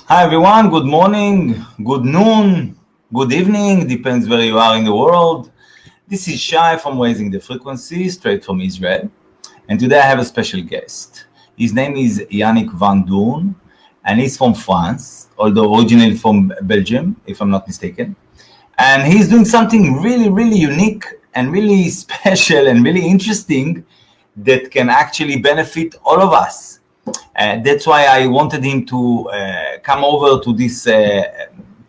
Hi everyone, good morning, good noon, good evening, depends where you are in the world. This is Shai from Raising the Frequency, straight from Israel. And today I have a special guest. His name is Yannick Van Doorn, and he's from France, although originally from Belgium, if I'm not mistaken. And he's doing something really, really unique and really special and really interesting that can actually benefit all of us. That's why I wanted him to come over to this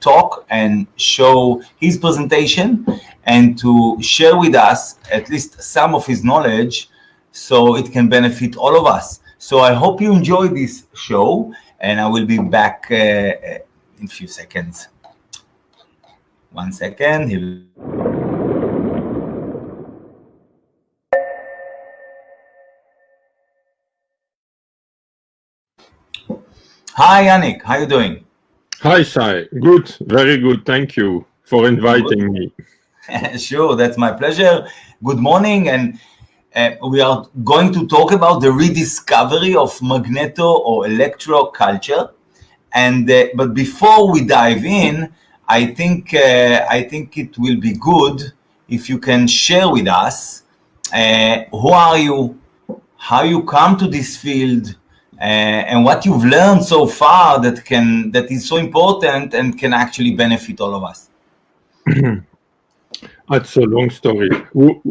talk and show his presentation and to share with us at least some of his knowledge so it can benefit all of us. So I hope you enjoy this show, and I will be back in a few seconds. 1 second. Here. Hi, Yannick. How are you doing? Hi, Shai. Good. Very good. Thank you for inviting me. Sure, that's my pleasure. Good morning. And we are going to talk about the rediscovery of Magneto or Electro culture. And but before we dive in, I think it will be good if you can share with us who are you, how you come to this field, and what you've learned so far that is so important and can actually benefit all of us. That's a long story. Who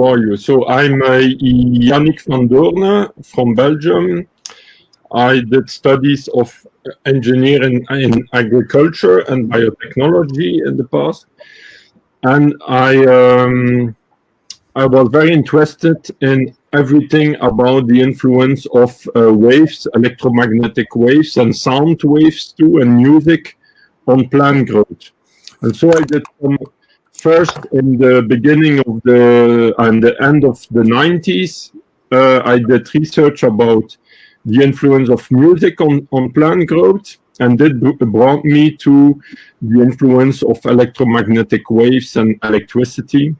are you? So I'm Yannick Van Doorn from Belgium. I did studies of engineering in agriculture and biotechnology in the past, and I was very interested in everything about the influence of waves, electromagnetic waves, and sound waves too, and music on plant growth. And so I did some first in the beginning of and the end of the 90s. I did research about the influence of music on plant growth, and that brought me to the influence of electromagnetic waves and electricity.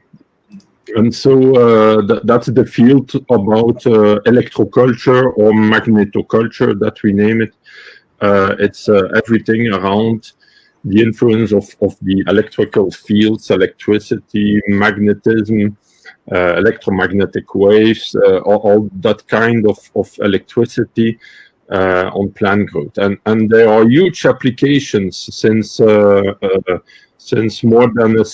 And so that's the field about electroculture or magnetoculture that we name it. It's everything around the influence of the electrical fields, electricity, magnetism, electromagnetic waves, all that kind of electricity on plant growth. And there are huge applications since more than a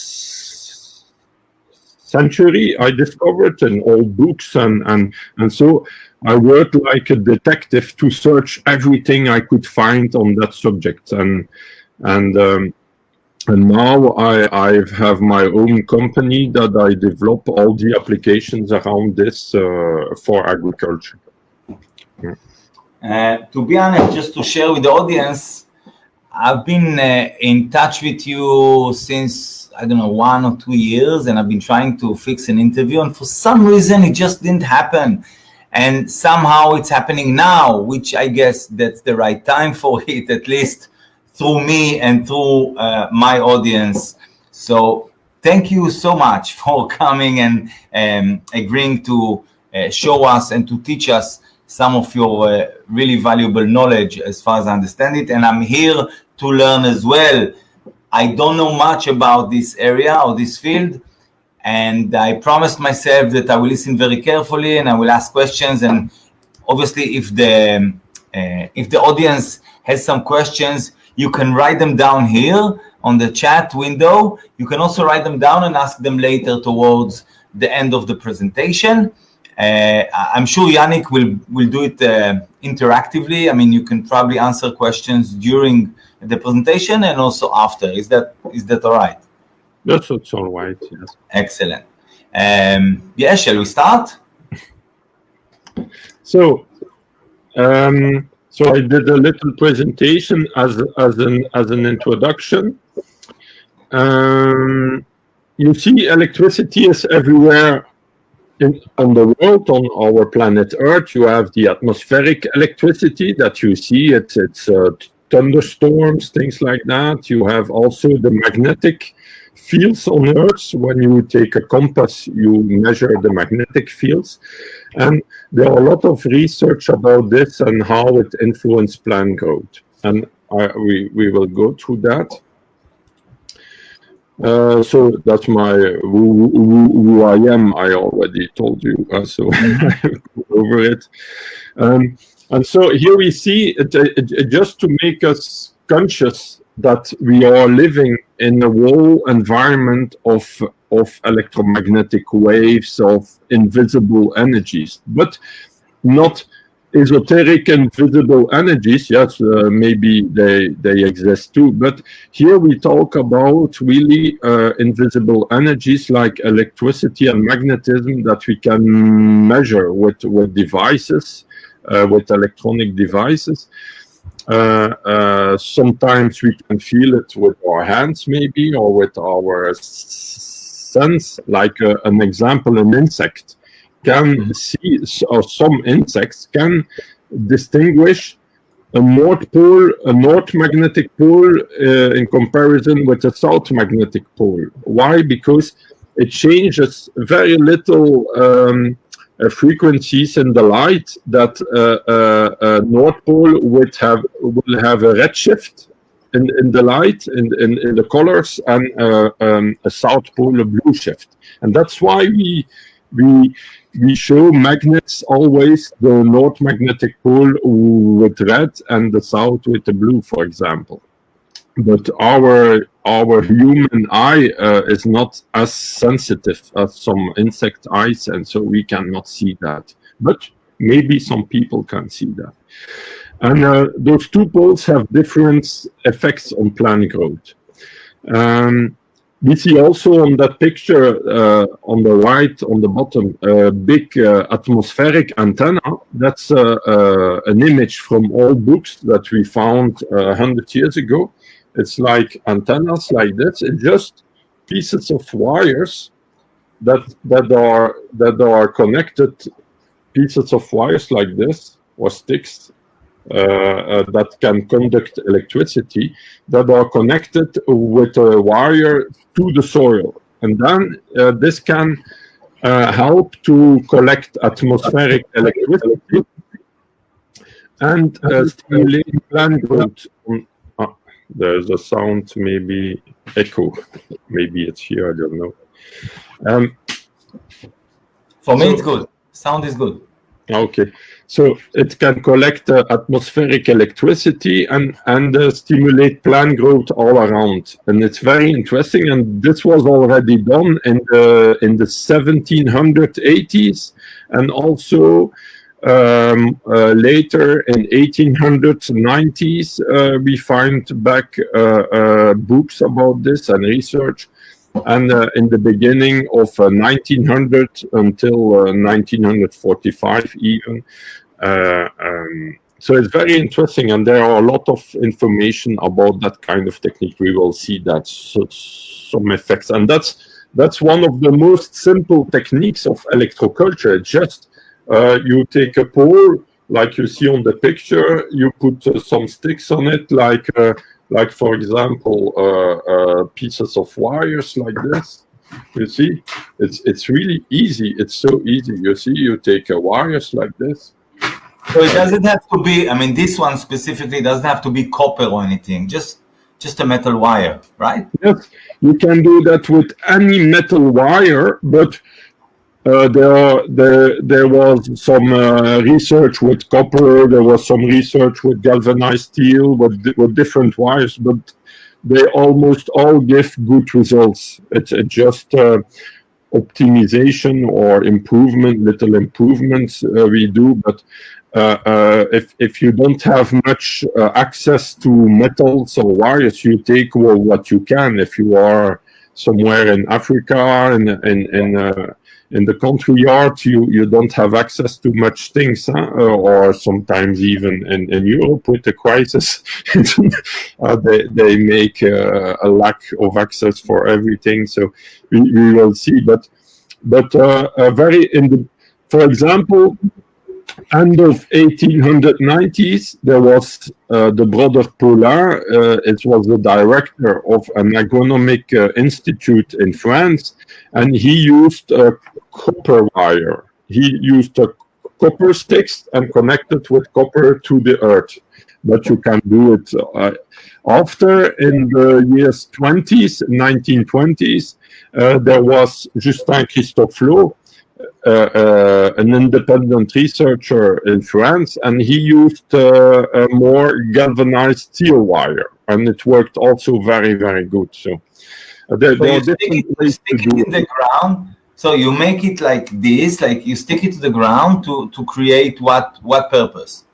century, I discovered in old books, and so I worked like a detective to search everything I could find on that subject, and now I have my own company that I develop all the applications around this for agriculture. To be honest, just to share with the audience, I've been in touch with you since, I don't know, 1 or 2 years, and I've been trying to fix an interview, and for some reason it just didn't happen. And somehow it's happening now, which I guess that's the right time for it, at least through me and through my audience. So thank you so much for coming and agreeing to show us and to teach us some of your really valuable knowledge as far as I understand it. And I'm here to learn as well. I don't know much about this area or this field, and I promised myself that I will listen very carefully and I will ask questions. And obviously, if the audience has some questions, you can write them down here on the chat window. You can also write them down and ask them later towards the end of the presentation. I'm sure Yannick will do it interactively. I mean, you can probably answer questions during the presentation and also after. Is that all right? That's all right, yes. Excellent. Yeah, shall we start? So I did a little presentation as an introduction. You see, electricity is everywhere on the world, on our planet Earth. You have the atmospheric electricity that you see. It's thunderstorms, things like that. You have also the magnetic fields on Earth. When you take a compass, you measure the magnetic fields. And there are a lot of research about this and how it influences plant growth. And we will go through that. So that's my who I am. I already told you, so I go over it. And so here we see it just to make us conscious that we are living in a whole environment of electromagnetic waves, of invisible energies, but not esoteric invisible energies. Yes, maybe they exist too, but here we talk about really invisible energies like electricity and magnetism that we can measure with devices, with electronic devices. Sometimes we can feel it with our hands maybe, or with our sense, like an example, an insect can see, or some insects can distinguish a north magnetic pole in comparison with a south magnetic pole. Why? Because it changes very little frequencies in the light. That north pole will have a redshift in the light, in the colors, and a south pole a blue shift. And that's why we show magnets always the north magnetic pole with red and the south with the blue, for example. But our human eye is not as sensitive as some insect eyes, and so we cannot see that. But maybe some people can see that. And those two poles have different effects on plant growth. We see also on that picture on the right, on the bottom, a big atmospheric antenna. That's an image from old books that we found 100 years ago. It's like antennas like this. It's just pieces of wires that are connected, pieces of wires like this, or sticks, that can conduct electricity, that are connected with a wire to the soil. And then this can help to collect atmospheric electricity and stimulate plant growth. There's a sound, maybe echo. Maybe it's here, I don't know. For me, it's good. Sound is good. Okay, so it can collect atmospheric electricity and stimulate plant growth all around, and it's very interesting. And this was already done in the 1780s, and also later in 1890s we find back books about this and research. And in the beginning of 1900 until 1945 even. So it's very interesting, and there are a lot of information about that kind of technique. We will see that some effects, and that's one of the most simple techniques of electroculture. It's just you take a pole, like you see on the picture, you put some sticks on it, like for example, pieces of wires like this. You see, it's really easy. It's so easy. You see, you take wires like this. So it doesn't have to be. I mean, this one specifically doesn't have to be copper or anything. Just a metal wire, right? Yes, you can do that with any metal wire, but there was some research with copper. There was some research with galvanized steel, with different wires, but they almost all give good results. It's just optimization or improvement, little improvements we do. But if you don't have much access to metals or wires, you take what you can. If you are somewhere in Africa in the country yard, you don't have access to much things, or sometimes even in Europe with the crisis, they make a lack of access for everything. So we will see, but for example, end of 1890s, there was the brother Paulin. It was the director of an agronomic institute in France, and he used a copper wire. He used a copper sticks and connected with copper to the earth. But you can do it after, in the years 20s, 1920s, there was Justin Christophe Lot, an independent researcher in France, and he used a more galvanized steel wire, and it worked also very, very good. So there are different ways to do it in the ground. So you make it like this, like you stick it to the ground to create what purpose?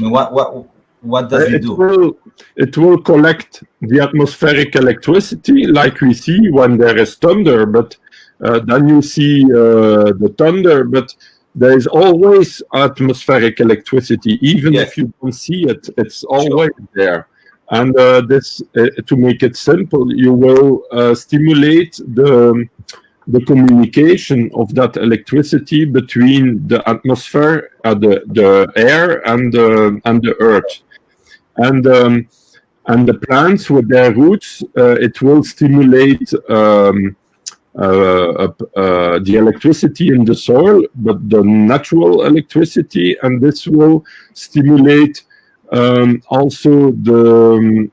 What does it do? It will collect the atmospheric electricity like we see when there is thunder, but then you see the thunder, but there is always atmospheric electricity. Even if you don't see it, it's always there. And this, to make it simple, you will stimulate the communication of that electricity between the atmosphere, the air, and the earth. And the plants with their roots, it will stimulate the electricity in the soil, but the natural electricity, and this will stimulate also the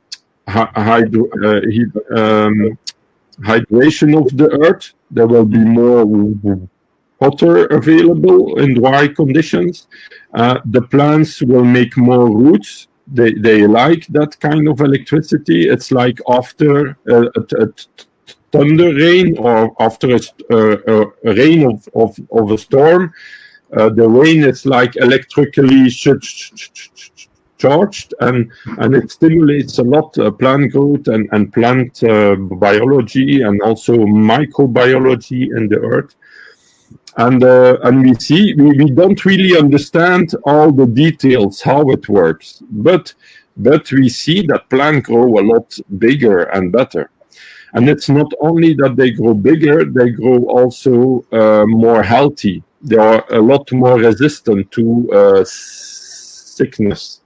hydration of the earth. There will be more water available in dry conditions. The plants will make more roots. They like that kind of electricity. It's like after a thunder rain, or after a rain of a storm. The rain is like electrically charged, and it stimulates a lot plant growth and plant biology, and also microbiology in the earth. And we see, we don't really understand all the details how it works, but we see that plants grow a lot bigger and better. And it's not only that they grow bigger, they grow also more healthy. They are a lot more resistant to sickness.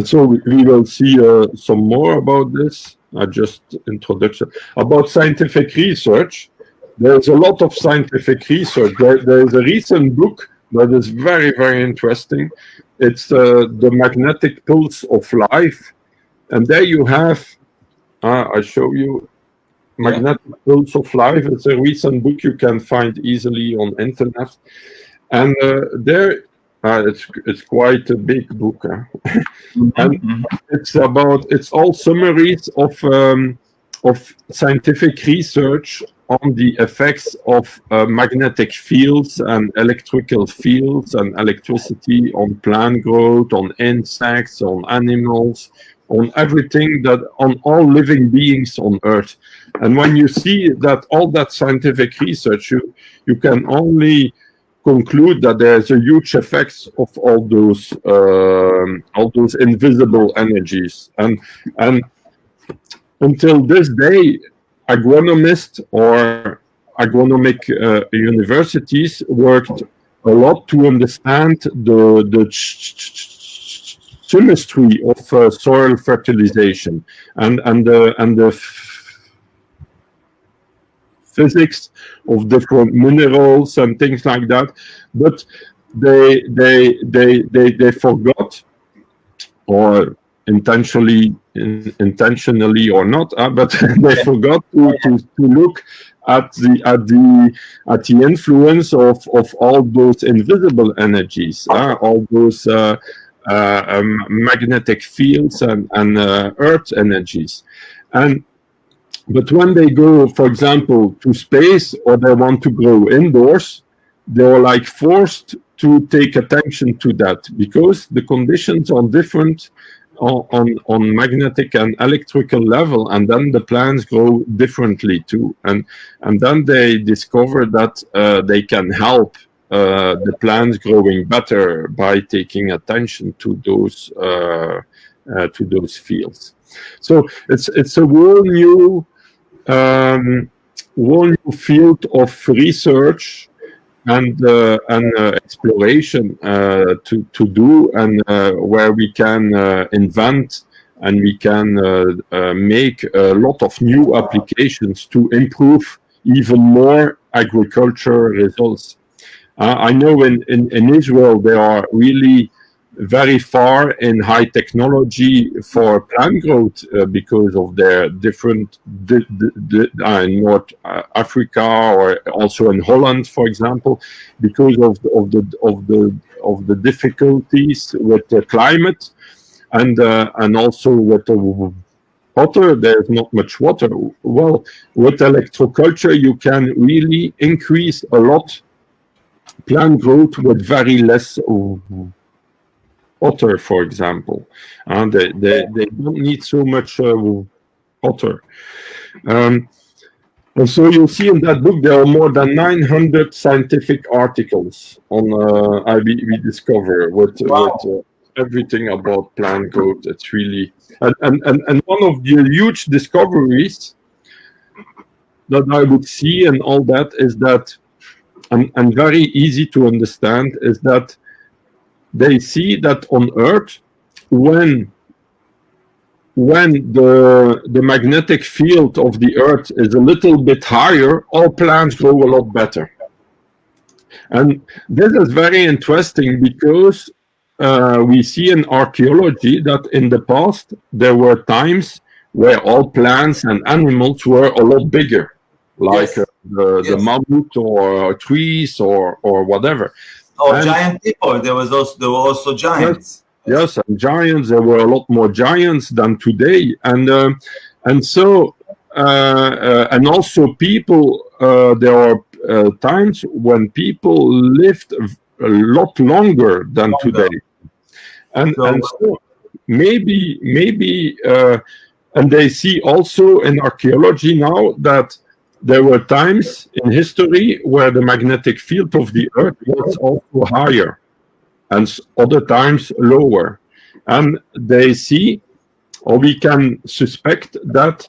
So we will see some more about this. Just introduction about scientific research. There's a lot of scientific research. There is a recent book that is very, very interesting. It's The Magnetic Pulse of Life. And there you have, I show you, Magnetic Pulse of Life. It's a recent book you can find easily on internet. And there, it's quite a big book. And it's all summaries of scientific research on the effects of magnetic fields and electrical fields and electricity on plant growth, on insects, on animals, on everything, on all living beings on Earth. And when you see that all that scientific research, you can only conclude that there's a huge effects of all those invisible energies. And until this day, agronomists or agronomic universities worked a lot to understand the chemistry of soil fertilization and the physics of different minerals and things like that, but they forgot, or intentionally or not, but they forgot to look at the influence of all those invisible energies, all those magnetic fields and earth energies. But when they go, for example, to space, or they want to grow indoors, they're like forced to take attention to that, because the conditions are different on magnetic and electrical level, and then the plants grow differently too. And then they discover that they can help the plants growing better by taking attention to those fields. So it's a whole new field of research, and exploration to do, and where we can invent and we can make a lot of new applications to improve even more agriculture results. I know in Israel they are really very far in high technology for plant growth because of their different in North Africa, or also in Holland, for example, because of the difficulties with the climate, and also with the water. There's not much water. Well, with electroculture, you can really increase a lot plant growth with very less water, for example, and they don't need so much water. And so you'll see in that book there are more than 900 scientific articles on we discover with everything about plant growth. It's really and one of the huge discoveries that I would see and all that is that, and very easy to understand, is that they see that on Earth, when the magnetic field of the Earth is a little bit higher, all plants grow a lot better. And this is very interesting because we see in archaeology that in the past there were times where all plants and animals were a lot bigger, like the mammoth or trees or whatever. Or giant people. There were also giants. Yes, and giants. There were a lot more giants than today, and so and also people. There are times when people lived a lot longer than today, and so maybe and they see also in archaeology now that there were times in history where the magnetic field of the Earth was also higher, and other times lower. And they see, or we can suspect that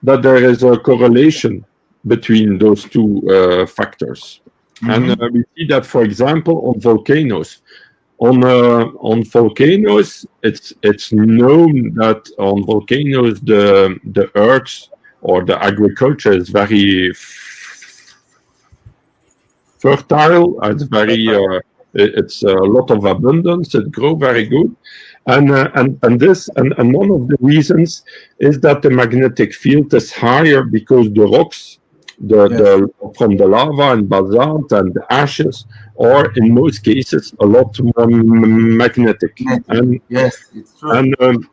that there is a correlation between those two factors. And we see that, for example, on volcanoes. On volcanoes, it's known that on volcanoes the Earth or the agriculture is very fertile. It's very it's a lot of abundance. It grows very good, and one of the reasons is that the magnetic field is higher because the rocks, from the lava and basalt and the ashes, are in most cases a lot more magnetic. And yes, it's true.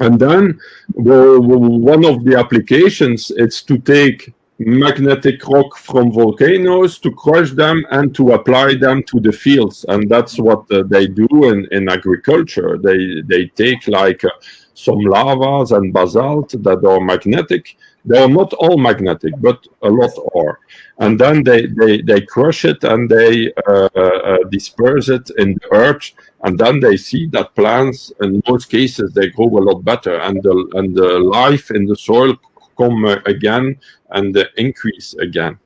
And then one of the applications is to take magnetic rock from volcanoes, to crush them and to apply them to the fields. And that's what they do in agriculture. They take like some lavas and basalt that are magnetic. They are not all magnetic, but a lot are. And then they crush it and they disperse it in the earth. And then they see that plants, in most cases, they grow a lot better, and the life in the soil come again and increase again.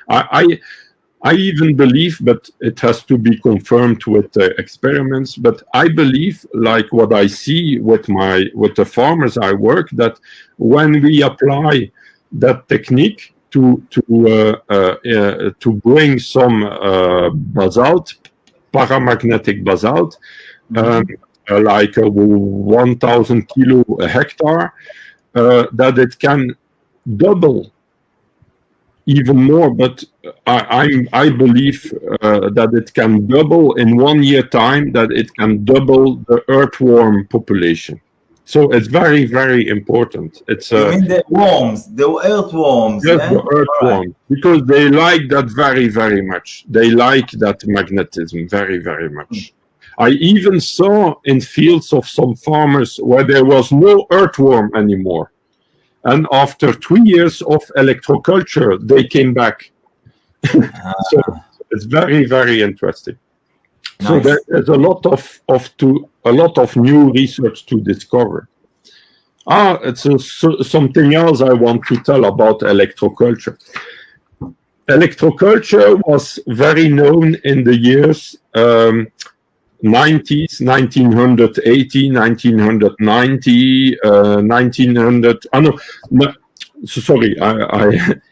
I even believe, but it has to be confirmed with experiments. But I believe, like what I see with the farmers I work, that when we apply that technique to bring some basalt, paramagnetic basalt, like 1,000 kilo a hectare, that it can double even more. But I believe that it can double in 1 year time, that it can double the earthworm population. So it's very, very important. It's you mean the worms, the earthworms? Yes, the earthworms, because they like that very, very much. They like that magnetism very, very much. I even saw in fields of some farmers where there was no earthworm anymore. And after 3 years of electroculture, they came back. So it's very, very interesting. Nice. So there's a lot of new research to discover. It's something else I want to tell about electroculture. electroculture was very known in the years 90s, 1980, 1990, 1900. Oh no, sorry,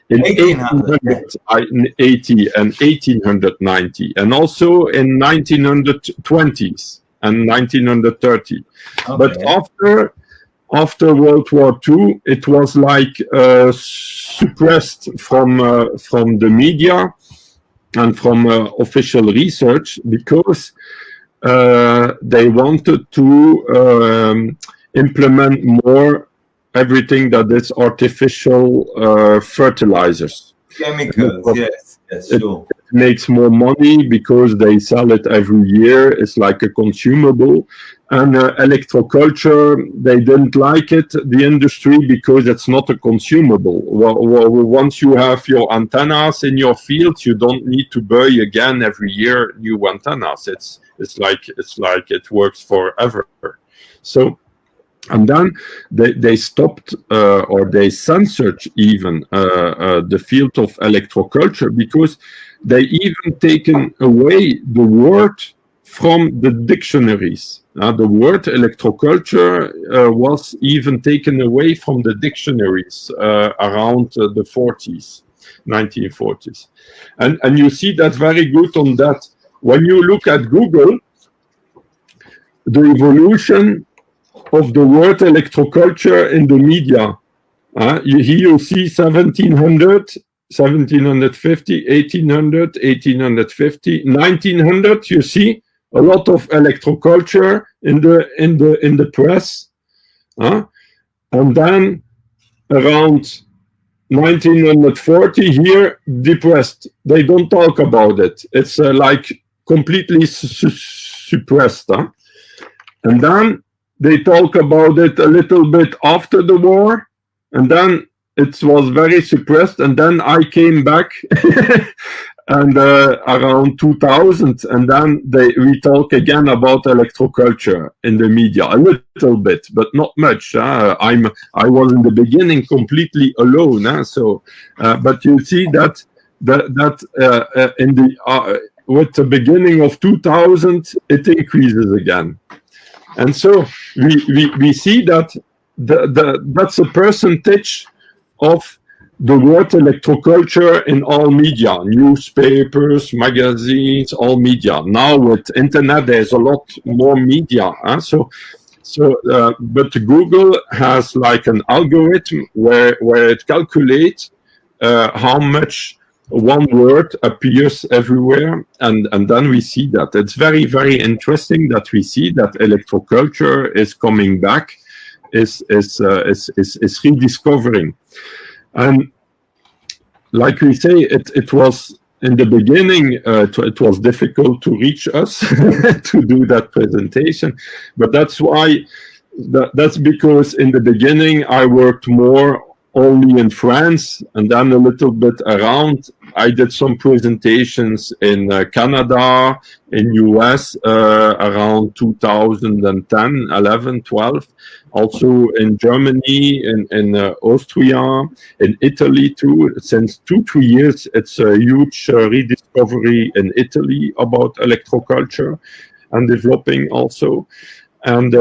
in 1880 and 1890, and also in 1920s and 1930. Okay. But after World War II, it was like suppressed from the media and from official research, because they wanted to implement more everything that is artificial fertilizers. Chemicals, yes, sure. It makes more money because they sell it every year. It's like a consumable. And electroculture, they didn't like it, the industry, because it's not a consumable. Once you have your antennas in your field, you don't need to buy again every year new antennas. It's like it works forever. So, and then they stopped or they censored even the field of electroculture, because they even taken away the word from the dictionaries. The word electroculture was even taken away from the dictionaries around the 1940s. And you see that very good on that. When you look at Google, the evolution of the word electroculture in the media. Here you see 1700, 1750, 1800, 1850, 1900. You see a lot of electroculture in the press, and then around 1940 here, depressed. They don't talk about it. It's like completely suppressed, and then they talk about it a little bit after the war, and then it was very suppressed, and then I came back and around 2000, and then we talk again about electroculture in the media a little bit, but not much. I was in the beginning completely alone, so but you see that in the with the beginning of 2000 it increases again, and so we see that that's a percentage of the word electroculture in all media, newspapers, magazines, all media. Now with internet, there's a lot more media. But Google has like an algorithm where it calculates how much one word appears everywhere, and then we see that. It's very, very interesting that we see that electroculture is coming back, is rediscovering. And like we say, it was in the beginning, it was difficult to reach us to do that presentation. But that's why, that's because in the beginning I worked more only in France, and then a little bit around. I did some presentations in Canada, in US around 2010, 11, 12. Also in Germany, in Austria, in Italy too. Since 2-3 years, it's a huge rediscovery in Italy about electroculture and developing also. And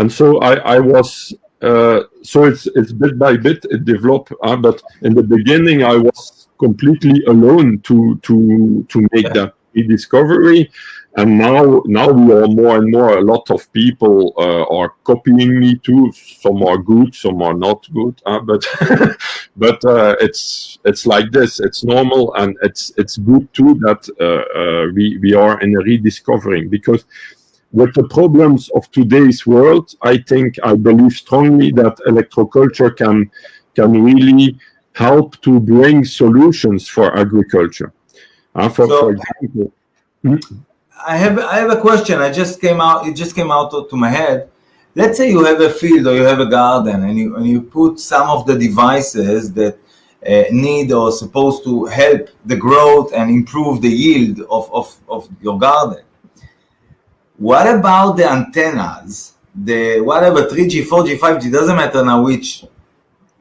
so I was. So it's bit by bit it developed, but in the beginning I was completely alone to make that rediscovery, and now we are more and more. A lot of people are copying me too. Some are good, some are not good, but it's like this. It's normal, and it's good too that we are in a rediscovering, because with the problems of today's world, I believe strongly that electroculture can really help to bring solutions for agriculture. For example, I have a question. It just came out to my head. Let's say you have a field or you have a garden, and you put some of the devices that need or supposed to help the growth and improve the yield of your garden. What about the antennas? The whatever 3G, 4G, 5G, doesn't matter now which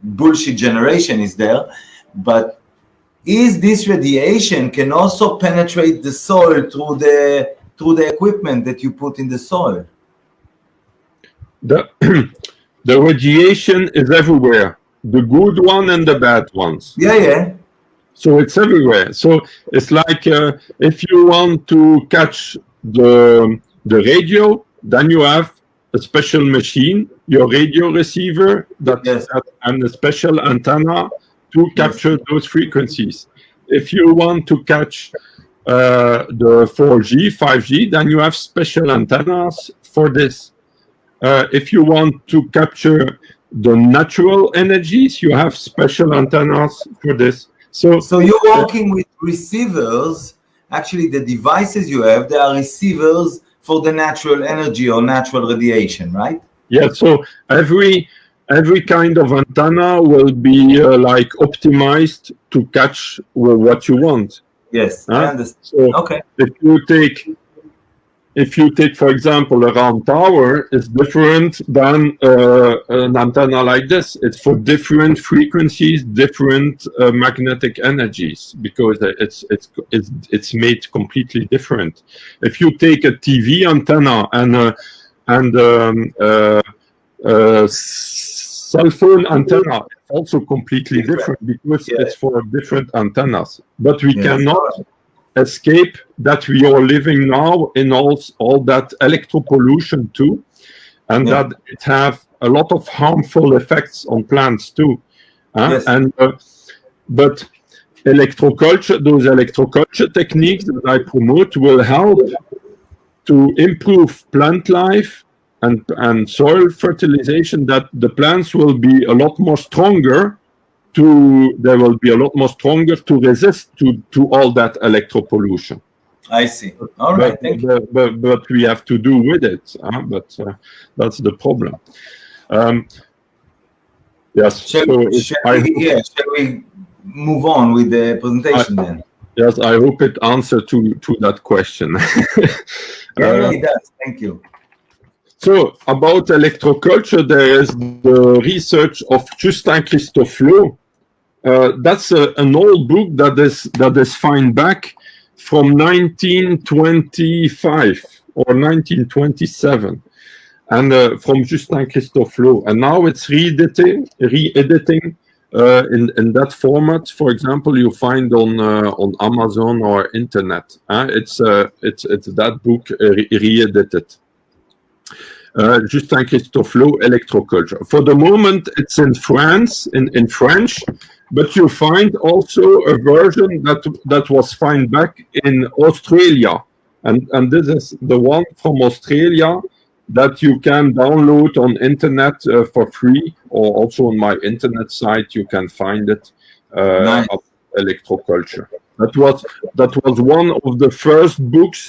bullshit generation is there, but is this radiation can also penetrate the soil through the equipment that you put in the soil? The the radiation is everywhere, the good one and the bad ones. Yeah. So it's everywhere. So it's like if you want to catch the radio, then you have a special machine, your radio receiver, and a special antenna to capture those frequencies. If you want to catch the 4G, 5G, then you have special antennas for this. If you want to capture the natural energies, you have special antennas for this. So you're working with receivers. Actually, the devices you have, they are receivers for the natural energy or natural radiation, right? Yeah. So every kind of antenna will be like optimized to catch what you want. Yes, I understand. So okay. If you take, for example, a round tower, it's different than an antenna like this. It's for different frequencies, different magnetic energies, because it's made completely different. If you take a TV antenna and cell phone antenna, it's also completely different because it's for different antennas. But we cannot escape that we are living now in all that electro pollution too, and that it have a lot of harmful effects on plants too. But electroculture, those electroculture techniques that I promote will help to improve plant life and soil fertilization, that the plants will be a lot more stronger to resist to all that electro pollution. I see. All right, thank you. But we have to do with it. But that's the problem. Yes. Shall we move on with the presentation then? Yes, I hope it answered to that question. Yeah, it does. Thank you. So about electroculture, there is the research of Justin Christophe. That's an old book that is found back from 1925 or 1927, and from Justin Christophe. And now it's re-editing in that format. For example, you find on Amazon or internet. It's that book re-edited. Justin Christophe, Electroculture. For the moment, it's in France, in French, but you find also a version that was found back in Australia, and this is the one from Australia that you can download on internet for free, or also on my internet site you can find it. Nice. Of electroculture. That was one of the first books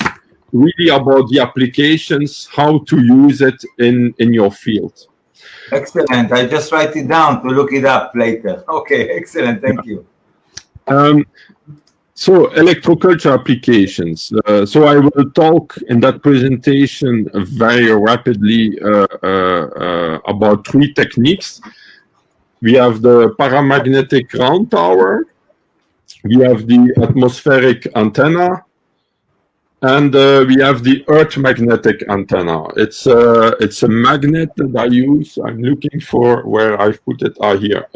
really about the applications, how to use it in your field. Excellent. I just write it down to look it up later. Okay, excellent. Thank you. So electroculture applications. So I will talk in that presentation very rapidly about three techniques. We have the paramagnetic round tower, we have the atmospheric antenna, and we have the earth magnetic antenna. It's a magnet that I use. I'm looking for where I've put it. Here,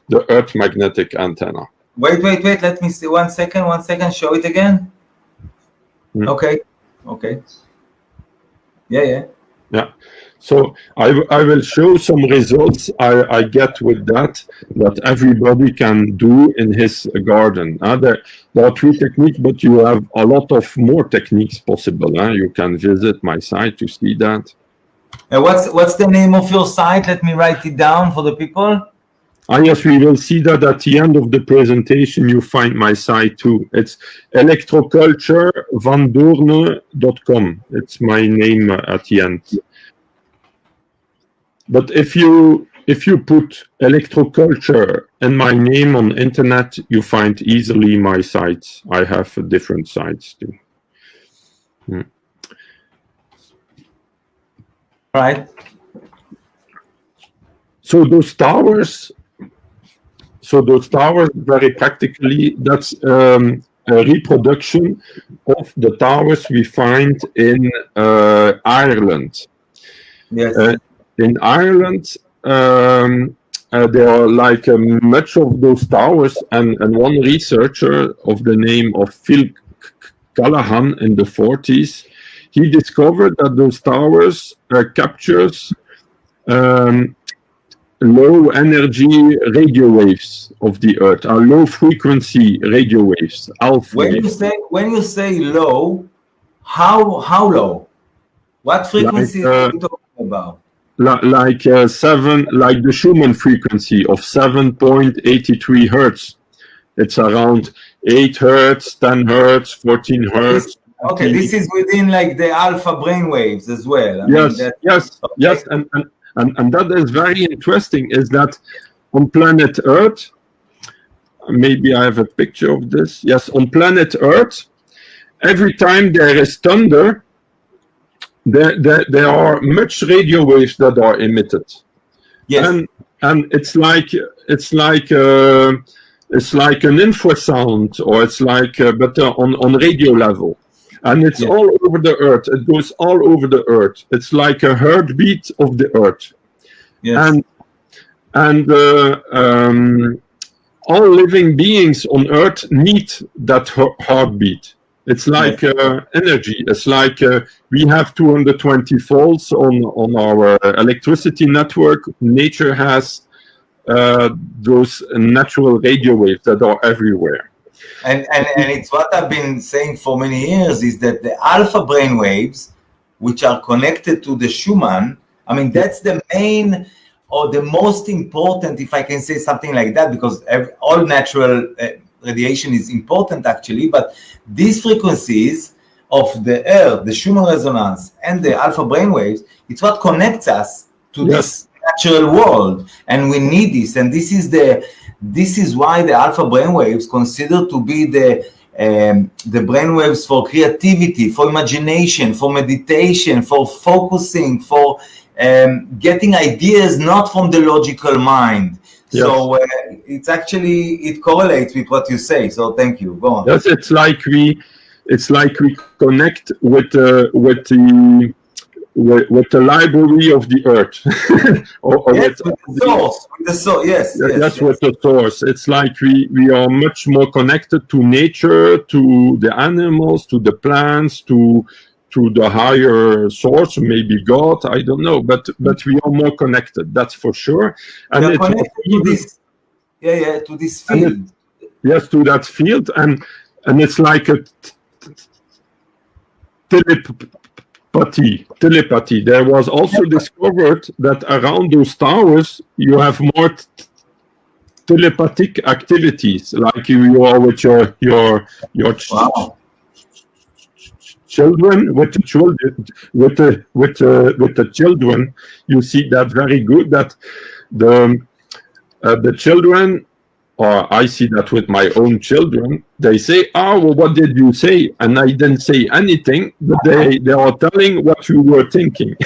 the earth magnetic antenna. Wait. Let me see. 1 second. Show it again. Okay. Yeah. So I will show some results I get with that everybody can do in his garden. There are three techniques, but you have a lot of more techniques possible. You can visit my site to see that. What's the name of your site? Let me write it down for the people. Yes, we will see that at the end of the presentation. You find my site too. It's electroculturevandoorne.com. It's my name at the end. But if you put electroculture and my name on internet, you find easily my sites. I have different sites too. Right. So those towers. so those towers, very practically, that's a reproduction of the towers we find in Ireland. Yes. In Ireland, there are like much of those towers, and one researcher of the name of Phil Callahan in the 40s, he discovered that those towers captures low energy radio waves of the Earth, are low frequency radio waves, alpha waves. When you say low, how low? What frequency are you talking about? Like the Schumann frequency of 7.83 hertz. It's around 8 hertz, 10 hertz, 14 hertz. Okay, this is within like the alpha brainwaves as well. Yes, and that is very interesting. Is that on planet Earth? Maybe I have a picture of this. Yes, on planet Earth, every time there is thunder, there are much radio waves that are emitted. Yes. And it's like an infrasound, or it's like but on radio level, and it's all over the Earth. It goes all over the Earth. It's like a heartbeat of the Earth. Yes. And all living beings on Earth need that heartbeat. It's like energy. It's like we have 220 volts on our electricity network. Nature has those natural radio waves that are everywhere. And it's what I've been saying for many years, is that the alpha brain waves, which are connected to the Schumann, I mean, that's the main or the most important, if I can say something like that, because all natural radiation is important actually, but these frequencies of the Earth, the Schumann resonance and the alpha brainwaves, it's what connects us to this natural world, and we need this. And this is why the alpha brainwaves considered to be the brainwaves for creativity, for imagination, for meditation, for focusing, for getting ideas not from the logical mind. Yes. So it correlates with what you say. So thank you. Go on. Yes, it's like we connect with the library of the Earth, with the source. Yes. With the source. It's like we are much more connected to nature, to the animals, to the plants, to the higher source, maybe God, I don't know, but we are more connected, that's for sure. And it's connected to this, to this field. Yes, to that field, and it's like a telepathy. There was also discovered that around those towers you have more telepathic activities, like you are with your children, with the children, you see that very good, that the children, or I see that with my own children, they say, well, what did you say? And I didn't say anything, but they are telling what you were thinking.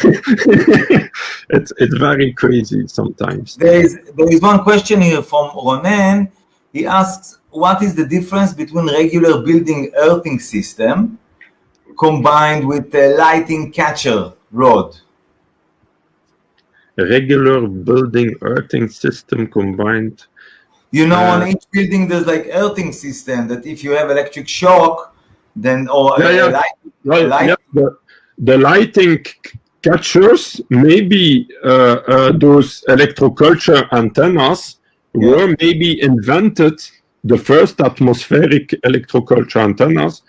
It's very crazy sometimes. There is one question here from Ronen. He asks, what is the difference between regular building earthing system combined with the lighting catcher rod? A regular building earthing system combined. You know, on each building there's like earthing system that if you have electric shock, then the lighting catchers, maybe those electroculture antennas were maybe invented. The first atmospheric electroculture antennas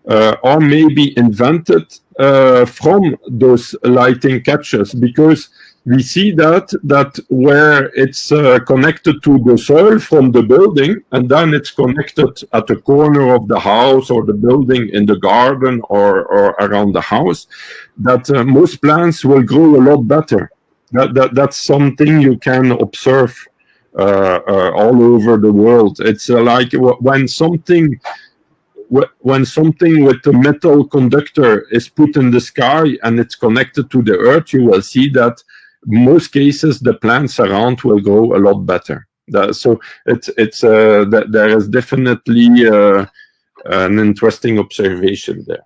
are maybe invented from those lighting catchers, because we see that where it's connected to the soil from the building, and then it's connected at the corner of the house or the building in the garden or around the house, that most plants will grow a lot better. That's something you can observe all over the world. It's like when something with a metal conductor is put in the sky and it's connected to the earth, you will see that most cases the plants around will grow a lot better. So there is definitely an interesting observation there.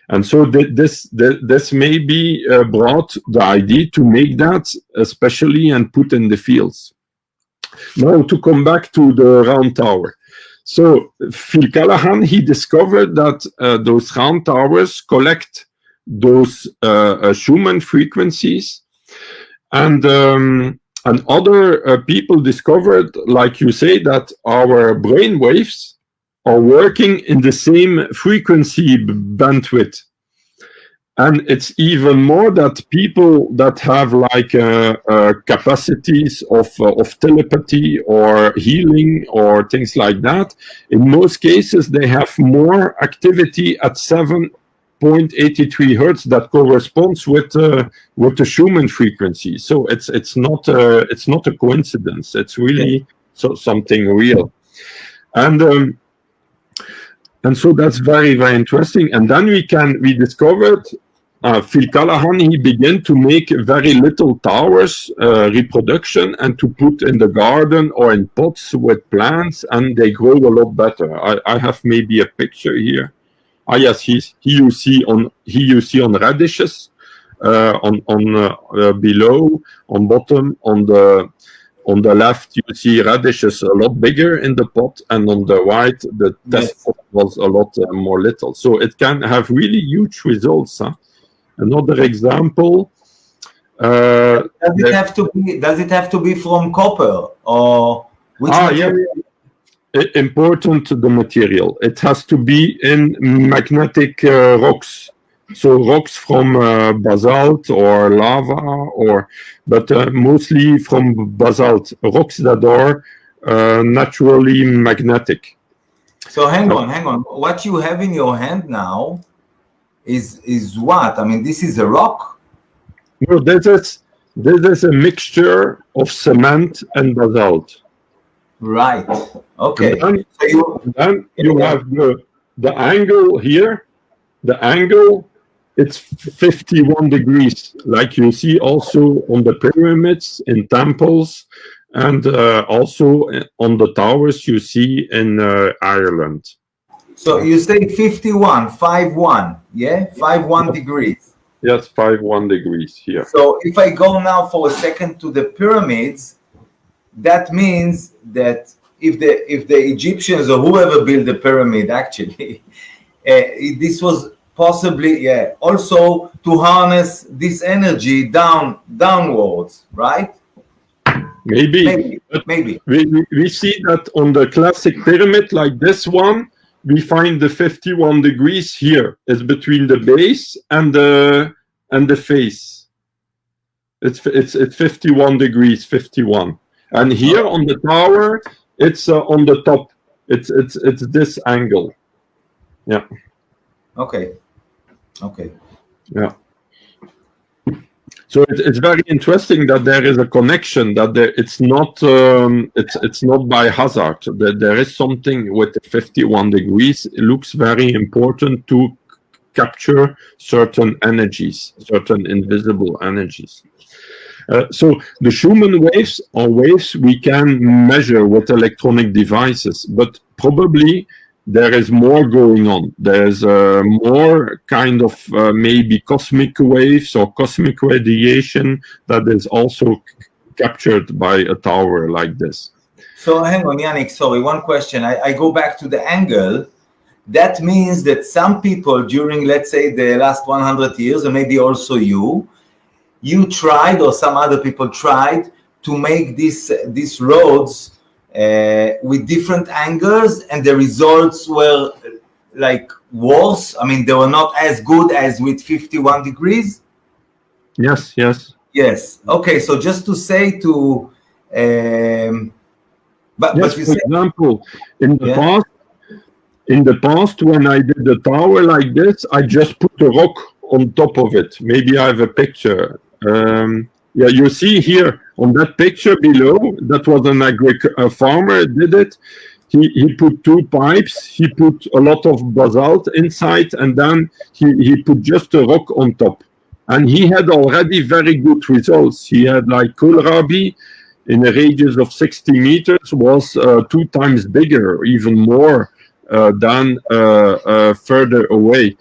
And so this maybe brought the idea to make that especially and put in the fields. Now to come back to the round tower. So Phil Callahan, he discovered that those round towers collect those Schumann frequencies, and other people discovered, like you say, that our brain waves are working in the same frequency bandwidth. And it's even more that people that have like capacities of telepathy or healing or things like that, in most cases they have more activity at 7.83 hertz that corresponds with the Schumann frequency. So it's not a coincidence. It's really something real. And so that's very, very interesting. And then we discovered, Phil Callahan, he began to make very little towers reproduction and to put in the garden or in pots with plants, and they grow a lot better. I have maybe a picture here. Ah, yes, you see on radishes, below, on bottom, on the left, you see radishes a lot bigger in the pot, and on the right, the test pot was a lot more little. So it can have really huge results. Huh? Another example. Does it have to be from copper or which material? Yeah. Important, the material. It has to be in magnetic rocks. So rocks from basalt or lava, but mostly from basalt, rocks that are naturally magnetic. So hang on. What you have in your hand now is what? I mean, this is a rock? No, this is a mixture of cement and basalt. Right. Okay. And then you have the angle here. The angle, it's 51 degrees, like you see also on the pyramids in temples, and also on the towers you see in Ireland. So you say 51, 5-1, yeah? 5-1 degrees. Yes, 5-1 degrees here. So if I go now for a second to the pyramids, that means that if the Egyptians or whoever built the pyramid actually, this was possibly, also to harness this energy downwards, right? Maybe. We see that on the classic pyramid like this one, we find the 51 degrees here. It's between the base and the face. It's 51 degrees, 51. And here on the tower, it's on the top. It's this angle. Yeah. Okay. Yeah. So it's very interesting that there is a connection, that it's not by hazard, that there is something with 51 degrees. It looks very important to capture certain energies, certain invisible energies. So the Schumann waves are waves we can measure with electronic devices, but probably there is more going on. There's more kind of maybe cosmic waves or cosmic radiation that is also captured by a tower like this. So hang on, Yannick, sorry, one question. I go back to the angle. That means that some people during, let's say, the last 100 years, or maybe also you tried, or some other people tried to make these roads with different angles, and the results were like worse. I mean, they were not as good as with 51 degrees. Yes. Okay, so just to say to, but yes, you for say, example, in the past, when I did a tower like this, I just put a rock on top of it. Maybe I have a picture. Yeah, you see here on that picture below, that was a farmer did it. He put two pipes, he put a lot of basalt inside, and then he put just a rock on top. And he had already very good results. He had like kohlrabi in a radius of 60 meters was 2 times bigger, even more than further away.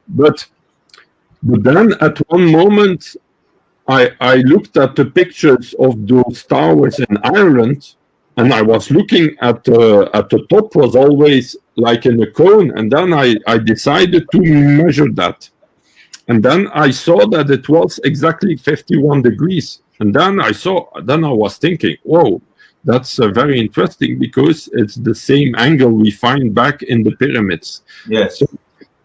But then at one moment, I looked at the pictures of those towers in Ireland, and I was looking at the top was always like in a cone, and then I decided to measure that. And then I saw that it was exactly 51 degrees. And then I was thinking, whoa, that's very interesting, because it's the same angle we find back in the pyramids. Yes. So,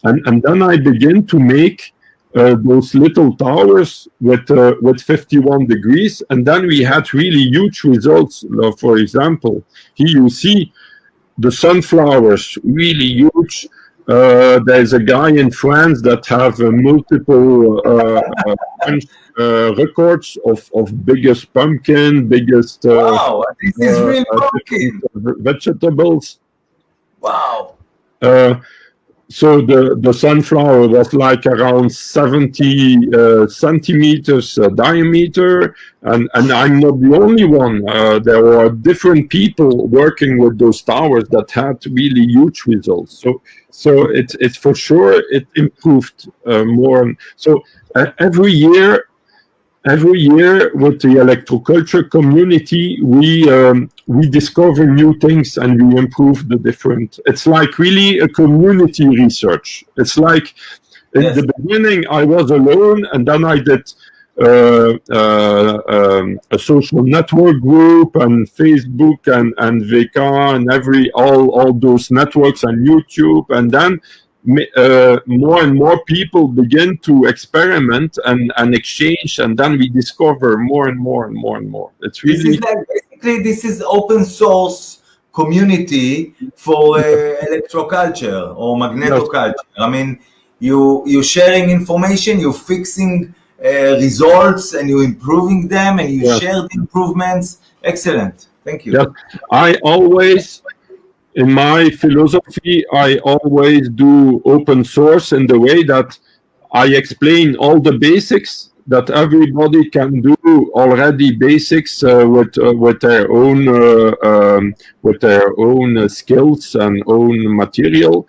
and then I begin to make those little towers with 51 degrees, and then we had really huge results. For example, here you see the sunflowers, really huge. There's a guy in France that have multiple records of biggest pumpkin, biggest wow, this is really pumpkin. Vegetables. Wow. So the sunflower was like around 70 centimeters diameter, and I'm not the only one. There were different people working with those towers that had really huge results. So it's for sure it improved more. So every year with the electroculture community, we discover new things and we improve the different. It's like really a community research. It's like in the beginning I was alone, and then I did a social network group and Facebook and VK and all those networks and YouTube, and then more and more people begin to experiment and exchange, and then we discover more and more and more and more. It's really this is open source community for electroculture or magnetoculture. I mean, you sharing information, you fixing results, and you improving them, and you share the improvements. Excellent. Thank you. I always, in my philosophy, I always do open source in the way that I explain all the basics that everybody can do already, basics with their own skills and own material,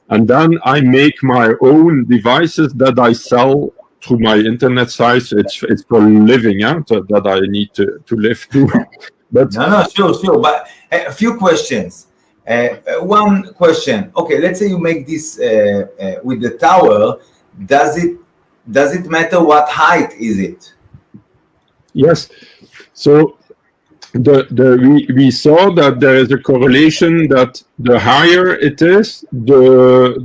and then I make my own devices that I sell through my internet site. It's for living, that I need to live too. But sure. But a few questions. One question. Okay, let's say you make this with the tower. Does it matter what height is it? Yes. So we saw that there is a correlation that the higher it is, the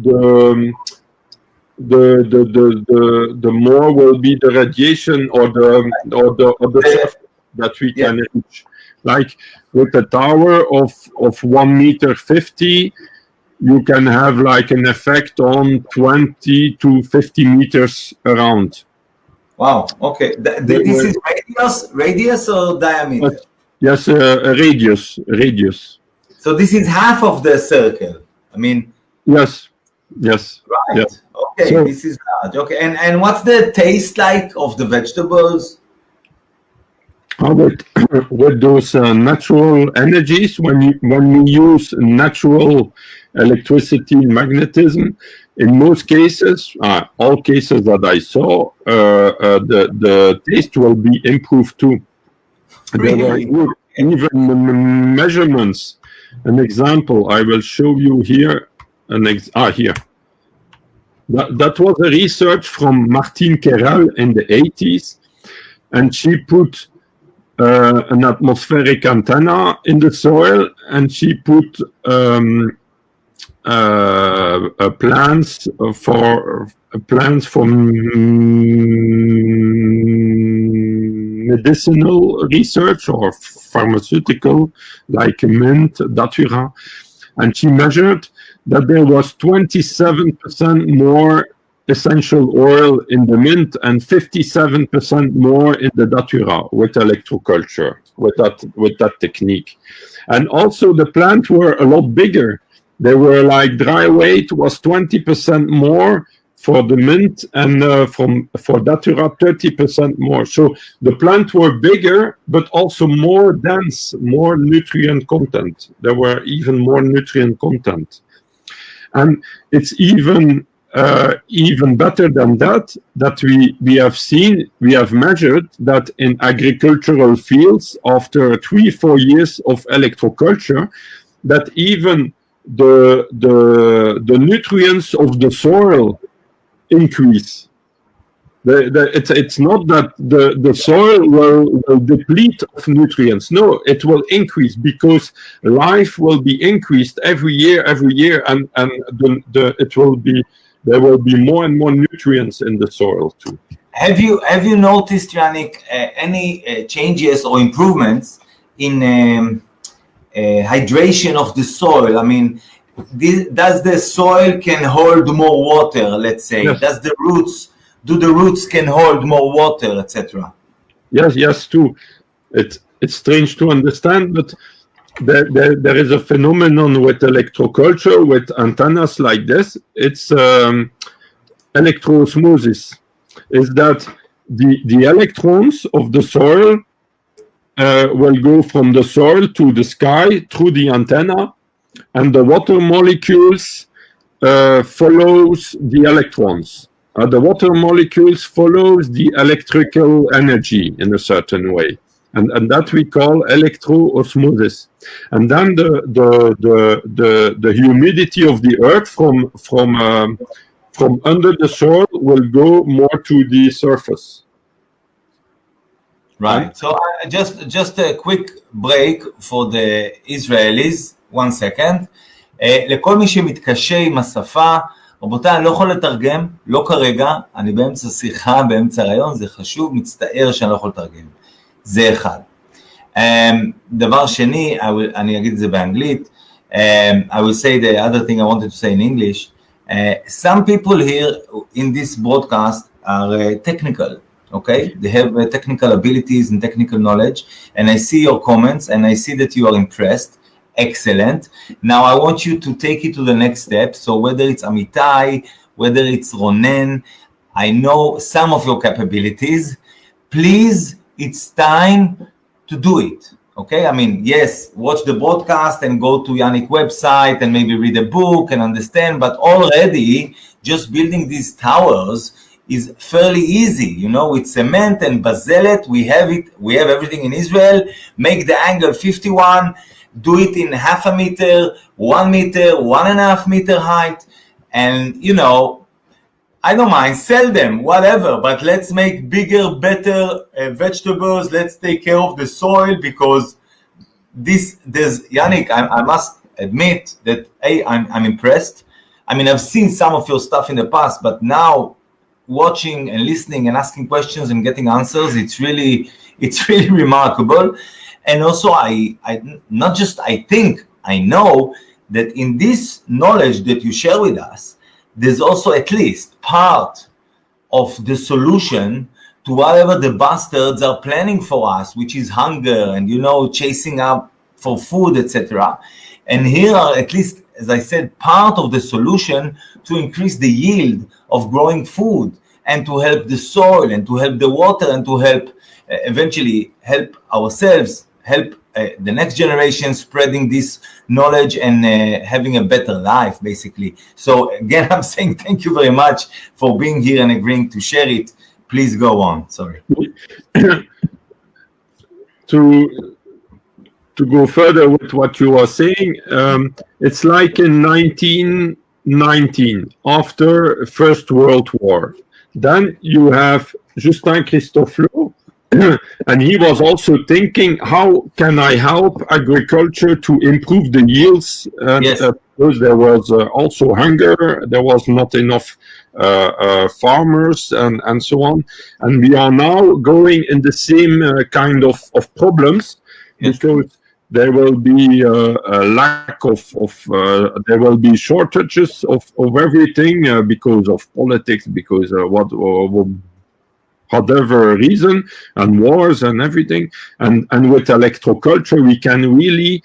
more will be the radiation or the surface that we can reach. Like with a tower of 1.50 meters, you can have like an effect on 20 to 50 meters around. Wow. Okay. This is radius or diameter? Yes, radius. So this is half of the circle. I mean. Yes. Right. Yes. Okay. So, this is large. Okay. And what's the taste like of the vegetables? With those natural energies, when we use natural electricity, magnetism, in most cases, all cases that I saw, the taste will be improved too. Really? There were even measurements. An example I will show you here. Here. That was a research from Martine Kerel in the 80s, and she put an atmospheric antenna in the soil, and she put plants for medicinal research or pharmaceutical, like mint, datura, and she measured that there was 27% more essential oil in the mint and 57% more in the datura with electroculture, with that technique. And also the plants were a lot bigger. They were like dry weight was 20% more for the mint, and for datura 30% more. So the plants were bigger, but also more dense, more nutrient content. There were even more nutrient content, and it's even better than that. That we have measured that in agricultural fields, after 3-4 years of electroculture, that even the nutrients of the soil increase. It's not that the soil will deplete of nutrients. No, it will increase because life will be increased every year, and there will be more and more nutrients in the soil too. Have you noticed, Yannick, any changes or improvements in hydration of the soil? I mean, does the soil can hold more water, let's say? Yes. Do the roots can hold more water, etc.? Yes, too. It's strange to understand, but there is a phenomenon with electroculture, with antennas like this. It's electroosmosis. Is that the electrons of the soil will go from the soil to the sky through the antenna, and the water molecules follows the electrons. The water molecules follows the electrical energy in a certain way, and that we call electroosmosis. And then the humidity of the earth from under the soil will go more to the surface. Right. So just a quick break for the Israelis. 1 second. לכל מי שמתקשה עם השפה, רבותיי, אני לא יכול לתרגם, לא כרגע, אני באמצע שיחה, באמצע רעיון, זה חשוב, מצטער שאני לא יכול לתרגם. זה אחד. דבר שני, אני אגיד את זה באנגלית, I will say the other thing I wanted to say in English. Some people here in this broadcast are technical, okay? They have technical abilities and technical knowledge, and I see your comments, and I see that you are impressed. Excellent. Now I want you to take it to the next step. So whether it's Amitai, whether it's Ronen, I know some of your capabilities. Please, it's time to do it. Okay, I mean, yes, watch the broadcast and go to Yannick website and maybe read a book and understand, but already just building these towers is fairly easy. You know, with cement and bazelet, we have it, we have everything in Israel. Make the angle 51, do it in 0.5 meter, 1 meter, 1.5 meter height, and you know, I don't mind, sell them, whatever, but let's make bigger, better vegetables. Let's take care of the soil, because there's Yannick, I must admit that I'm impressed. I mean, I've seen some of your stuff in the past, but now watching and listening and asking questions and getting answers, it's really remarkable. And also, I not just I think, I know that in this knowledge that you share with us, there's also at least part of the solution to whatever the bastards are planning for us, which is hunger and, you know, chasing up for food, etc. And here are, at least, as I said, part of the solution to increase the yield of growing food and to help the soil and to help the water and to help eventually help ourselves, help the next generation spreading this knowledge and having a better life, basically. So again, I'm saying thank you very much for being here and agreeing to share it. Please go on. Sorry. To go further with what you are saying, it's like in 1919, after First World War. Then you have Justin Christofleau, and he was also thinking, how can I help agriculture to improve the yields? Yes. Because there was also hunger, there was not enough farmers and so on. And we are now going in the same kind of problems, yes, because there will be a lack of there will be shortages of everything because of politics, because whatever reason, and wars and everything. And with electroculture, we can really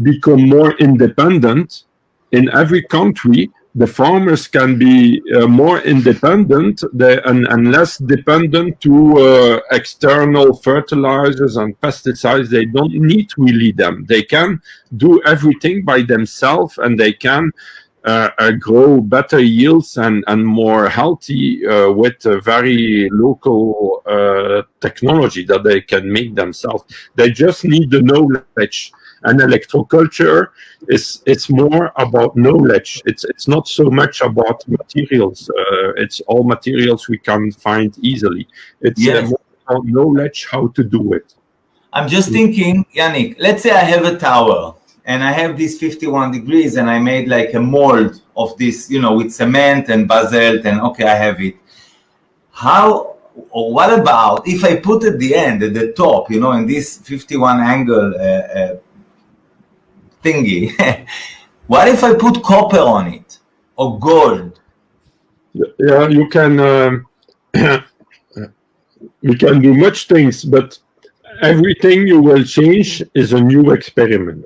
become more independent in every country the farmers can be more independent and less dependent to external fertilizers and pesticides. They don't need really them. They can do everything by themselves, and they can grow better yields and more healthy with very local technology that they can make themselves. They just need the knowledge. And electroculture it's more about knowledge. It's not so much about materials. It's all materials we can find easily. It's more about knowledge how to do it. I'm just thinking, Yannick, let's say I have a tower and I have these 51 degrees and I made like a mold of this, with cement and basalt, and okay, I have it. What about if I put at the end, at the top, in this 51 angle thingy, what if I put copper on it or gold? Yeah, you can you can do much things, but everything you will change is a new experiment.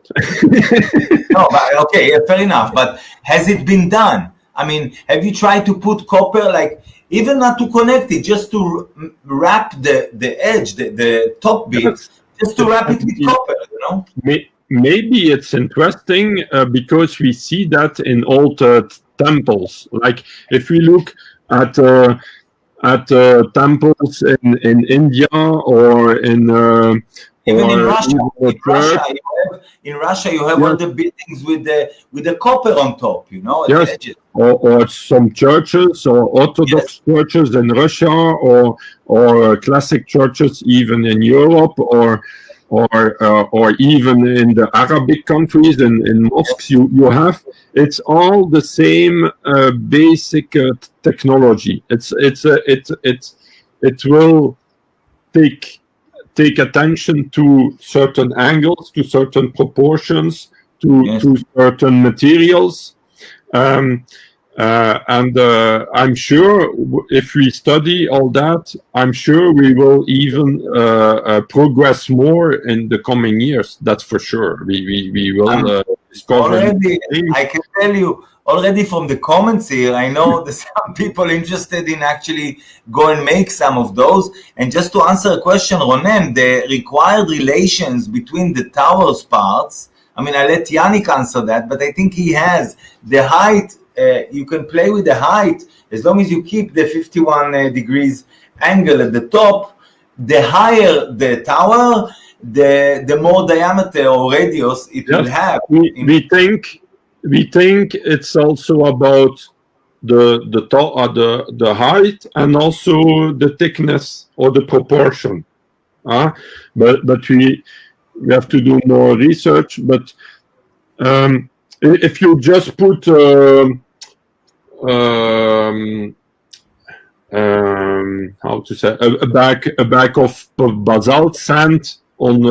No, but okay, fair enough. But has it been done? I mean, have you tried to put copper, like even not to connect it, just to wrap the edge, the top bit, just to wrap it with copper, Maybe it's interesting because we see that in old temples. Like if we look at temples in India or in even in Russia. In Russia, you have all the buildings with the copper on top, at the edges. Or some churches, or Orthodox churches in Russia, or classic churches even in Europe, or even in the Arabic countries, in mosques, you have, it's all the same basic technology. It will take attention to certain angles, to certain proportions, to certain materials. And I'm sure if we study all that, I'm sure we will even progress more in the coming years. That's for sure. We will discover. Already, I can tell you already from the comments here, I know there's some people interested in actually go and make some of those. And just to answer a question, Ronen, the required relations between the towers parts, I mean, I'll let Yannick answer that, but I think he has the height. You can play with the height as long as you keep the 51 degrees angle at the top. The higher the tower, the more diameter or radius it will have. We think it's also about the height and also the thickness or the proportion. But we have to do more research. But if you just put how to say, a bag of basalt sand on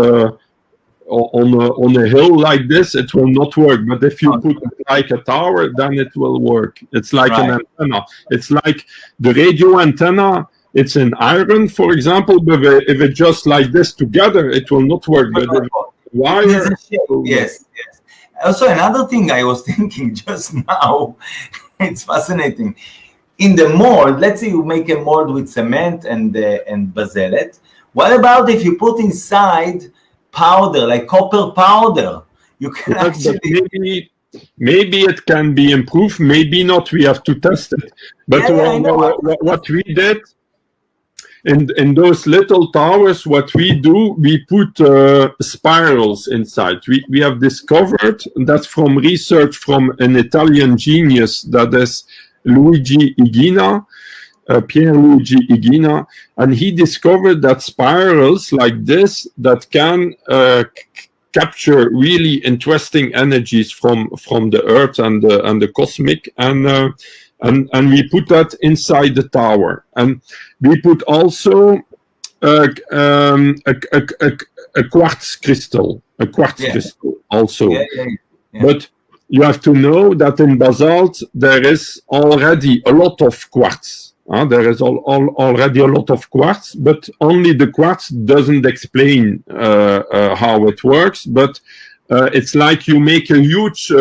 a hill like this, it will not work. But if you put it like a tower, then it will work. It's like an antenna. It's like the radio antenna. It's in iron, for example, but if it's just like this together, it will not work. But the wire, yes. Also, another thing I was thinking just now, it's fascinating. In the mold, let's say you make a mold with cement and basalt. What about if you put inside powder, like copper powder? You can actually... Maybe it can be improved, maybe not. We have to test it. But what we did in those little towers, what we do, we put spirals inside. We have discovered, that's from research from an Italian genius, that is Luigi Igina, Pierluigi Igina, and he discovered that spirals like this that can capture really interesting energies from the Earth and the cosmic, and we put that inside the tower. And we put also a quartz crystal, crystal also. But you have to know that in basalt there is already a lot of quartz. There is already a lot of quartz, but only the quartz doesn't explain how it works. But it's like you make a huge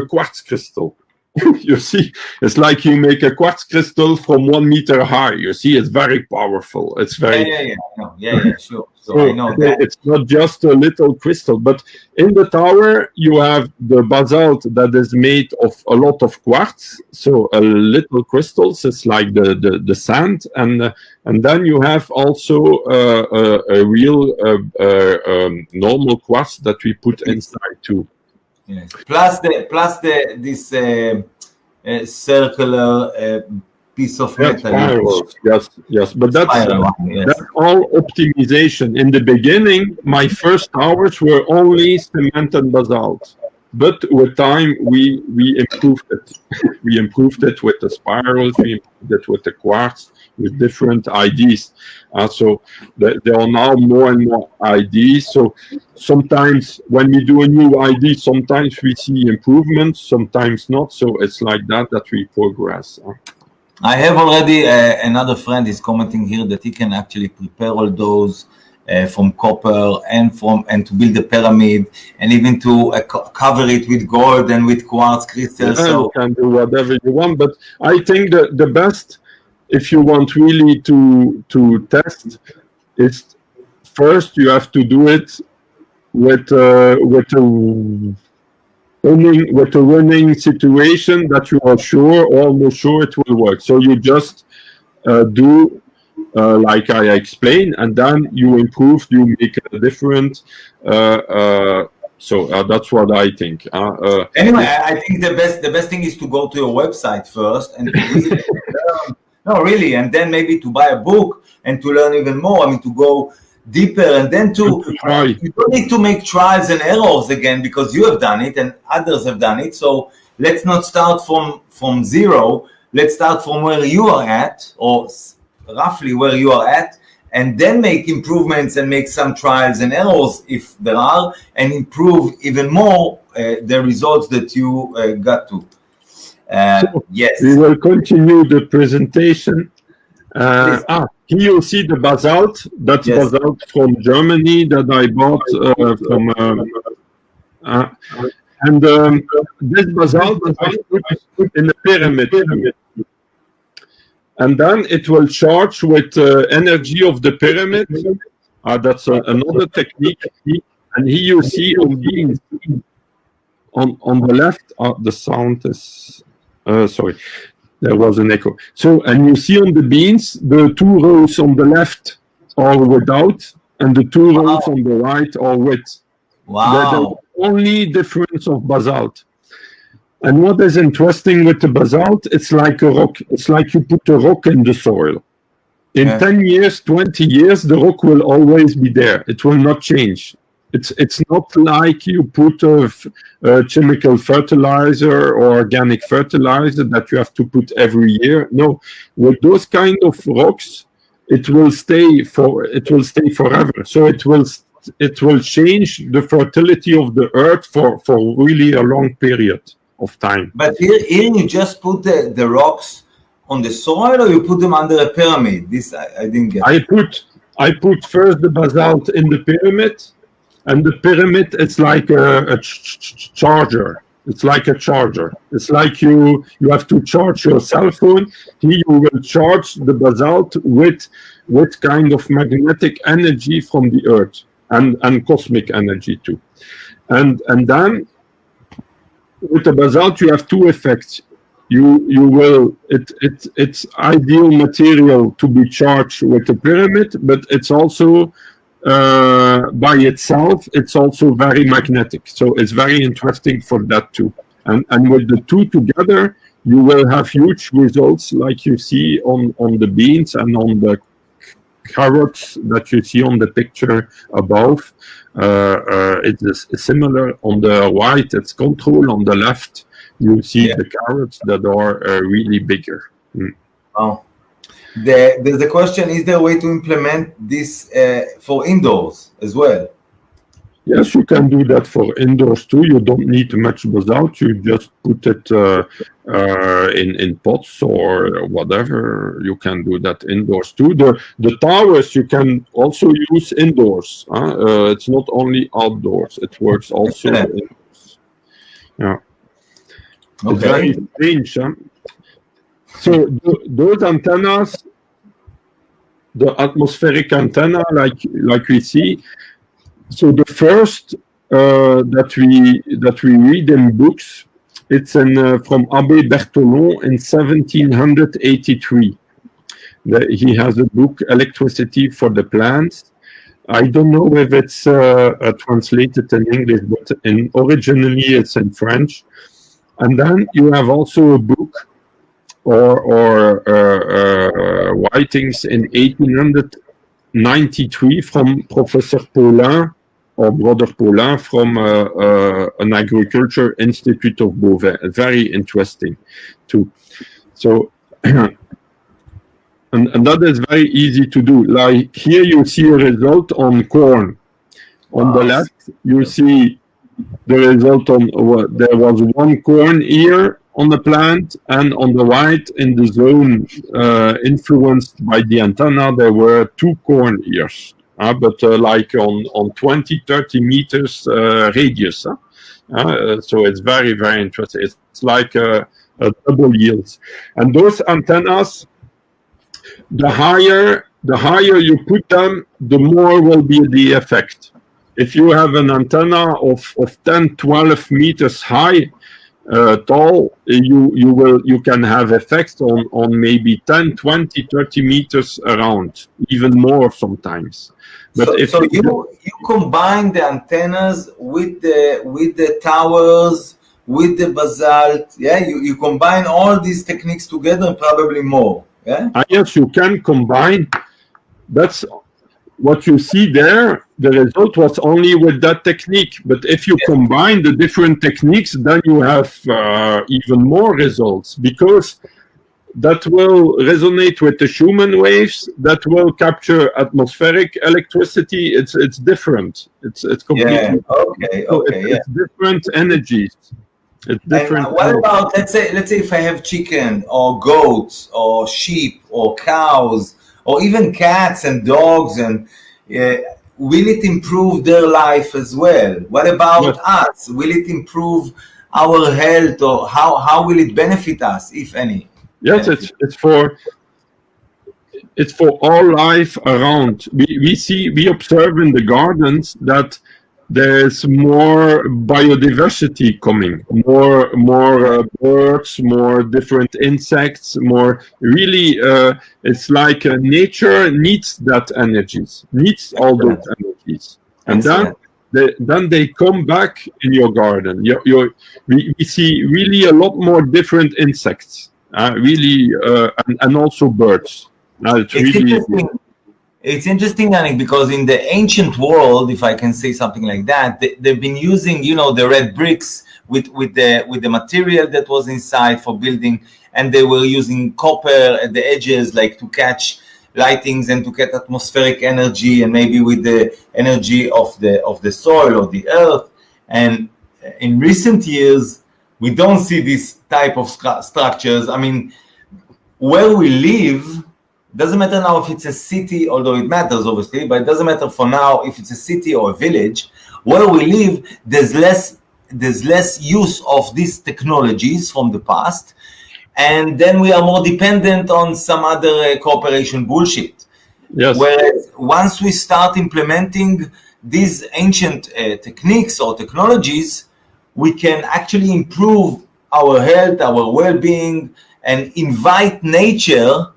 quartz crystal. You see, it's like you make a quartz crystal from 1 meter high. You see, it's very powerful. It's very Sure. So so I know that. it's not just a little crystal, but in the tower you have the basalt that is made of a lot of quartz, so a little crystals. It's like the sand, and then you have also a real normal quartz that we put inside too. Yes. Plus this circular piece of metal. Spirals. Yes, but that's all optimization. In the beginning, my first towers were only cement and basalt, but with time we improved it. We improved it with the spirals, we improved it with the quartz, with different IDs. So there are now more and more IDs. So sometimes when we do a new ID, sometimes we see improvements, sometimes not. So it's like that we progress. I have already another friend is commenting here that he can actually prepare all those from copper and to build a pyramid, and even to cover it with gold and with quartz crystals. Yeah, so you can do whatever you want, but I think that the best, if you want really to test, is first you have to do it with a running situation that you are almost sure it will work. So you just do like I explained, and then you improve, you make a different. So that's what I think. Anyway, I think the best thing is to go to your website first and to really learn. No, really, and then maybe to buy a book and to learn even more. I mean, to go deeper, and then you don't need to make trials and errors again, because you have done it and others have done it. So let's not start from zero. Let's start from where you are at, or roughly where you are at, and then make improvements and make some trials and errors if there are, and improve even more the results that you got to. Yes, we will continue the presentation. Here you see the basalt. That's basalt from Germany that I bought and this basalt I put in a pyramid, and then it will charge with energy of the pyramid. That's another technique. And here you see on the left. The sound is sorry. There was an echo. So, and you see on the beans, the 2 rows on the left are without, and the 2 rows on the right are with. Wow. They're the only difference of basalt. And what is interesting with the basalt, it's like a rock. It's like you put a rock in the soil. In 10 years, 20 years, the rock will always be there. It will not change. It's not like you put a chemical fertilizer or organic fertilizer that you have to put every year. No, with those kind of rocks, it will stay forever. So it will change the fertility of the earth for really a long period of time. But here you just put the rocks on the soil, or you put them under a pyramid? This I didn't get. I put first the basalt in the pyramid. And the pyramid, it's like a charger. It's like a charger. It's like you have to charge your cell phone. Here you will charge the basalt with kind of magnetic energy from the earth and cosmic energy too. And then with the basalt you have 2 effects. It's ideal material to be charged with the pyramid, but it's also by itself, it's also very magnetic. So it's very interesting for that too. And with the 2 together, you will have huge results like you see on the beans and on the carrots that you see on the picture above. It is similar. On the right, it's control. On the left, you see the carrots that are really bigger. Oh. There's a question, is there a way to implement this for indoors as well? Yes, you can do that for indoors too. You don't need much basalt. You just put it in pots or whatever. You can do that indoors too. The towers you can also use indoors. It's not only outdoors. It works also indoors. Yeah. It's very strange. Huh? So those antennas, the atmospheric antenna, like we see. So the first that we read in books, it's from Abbé Berthelon in 1783. He has a book, Electricity for the Plants. I don't know if it's translated in English, but originally it's in French. And then you have also a book or writings in 1893 from Professor Paulin or Brother Paulin from an agriculture institute of Beauvais. Very interesting too. So, and that is very easy to do. Like here you see a result on corn. On the left, you see the result on there was one corn ear on the plant, and on the right in the zone influenced by the antenna, there were 2 corn ears, but like on 20-30 meters radius. So it's very, very interesting. It's like a double yield. And those antennas, the higher you put them, the more will be the effect. If you have an antenna of 10, 12 meters high, tall, you can have effects on maybe 10, 20, 30 meters around, even more sometimes. But so you combine the antennas with the towers, with the basalt, yeah? You combine all these techniques together and probably more, yeah? Yes, you can combine. That's what you see there. The result was only with that technique. But if you combine the different techniques, then you have even more results, because that will resonate with the Schumann waves, that will capture atmospheric electricity. It's different. It's completely it's different energies. It's different. And what about, let's say if I have chicken or goats or sheep or cows or even cats and dogs, and will it improve their life as well? What about us? Will it improve our health, or how will it benefit us, if any? Yes, it's for all life around. We observe in the gardens that there's more biodiversity coming, more birds, more different insects, more really. It's like nature needs that energies, needs all those energies, and then they come back in your garden. We see really a lot more different insects, really, and also birds. It's really. It's interesting, Yannick, because in the ancient world, if I can say something like that, they've been using, the red bricks with the material that was inside for building, and they were using copper at the edges, like to catch lightings and to get atmospheric energy, and maybe with the energy of the soil or the earth. And in recent years, we don't see this type of structures. I mean, where we live, doesn't matter now if it's a city, although it matters obviously, but it doesn't matter for now if it's a city or a village. Where we live, there's less use of these technologies from the past, and then we are more dependent on some other corporation bullshit. Yes. Whereas once we start implementing these ancient techniques or technologies, we can actually improve our health, our well-being, and invite nature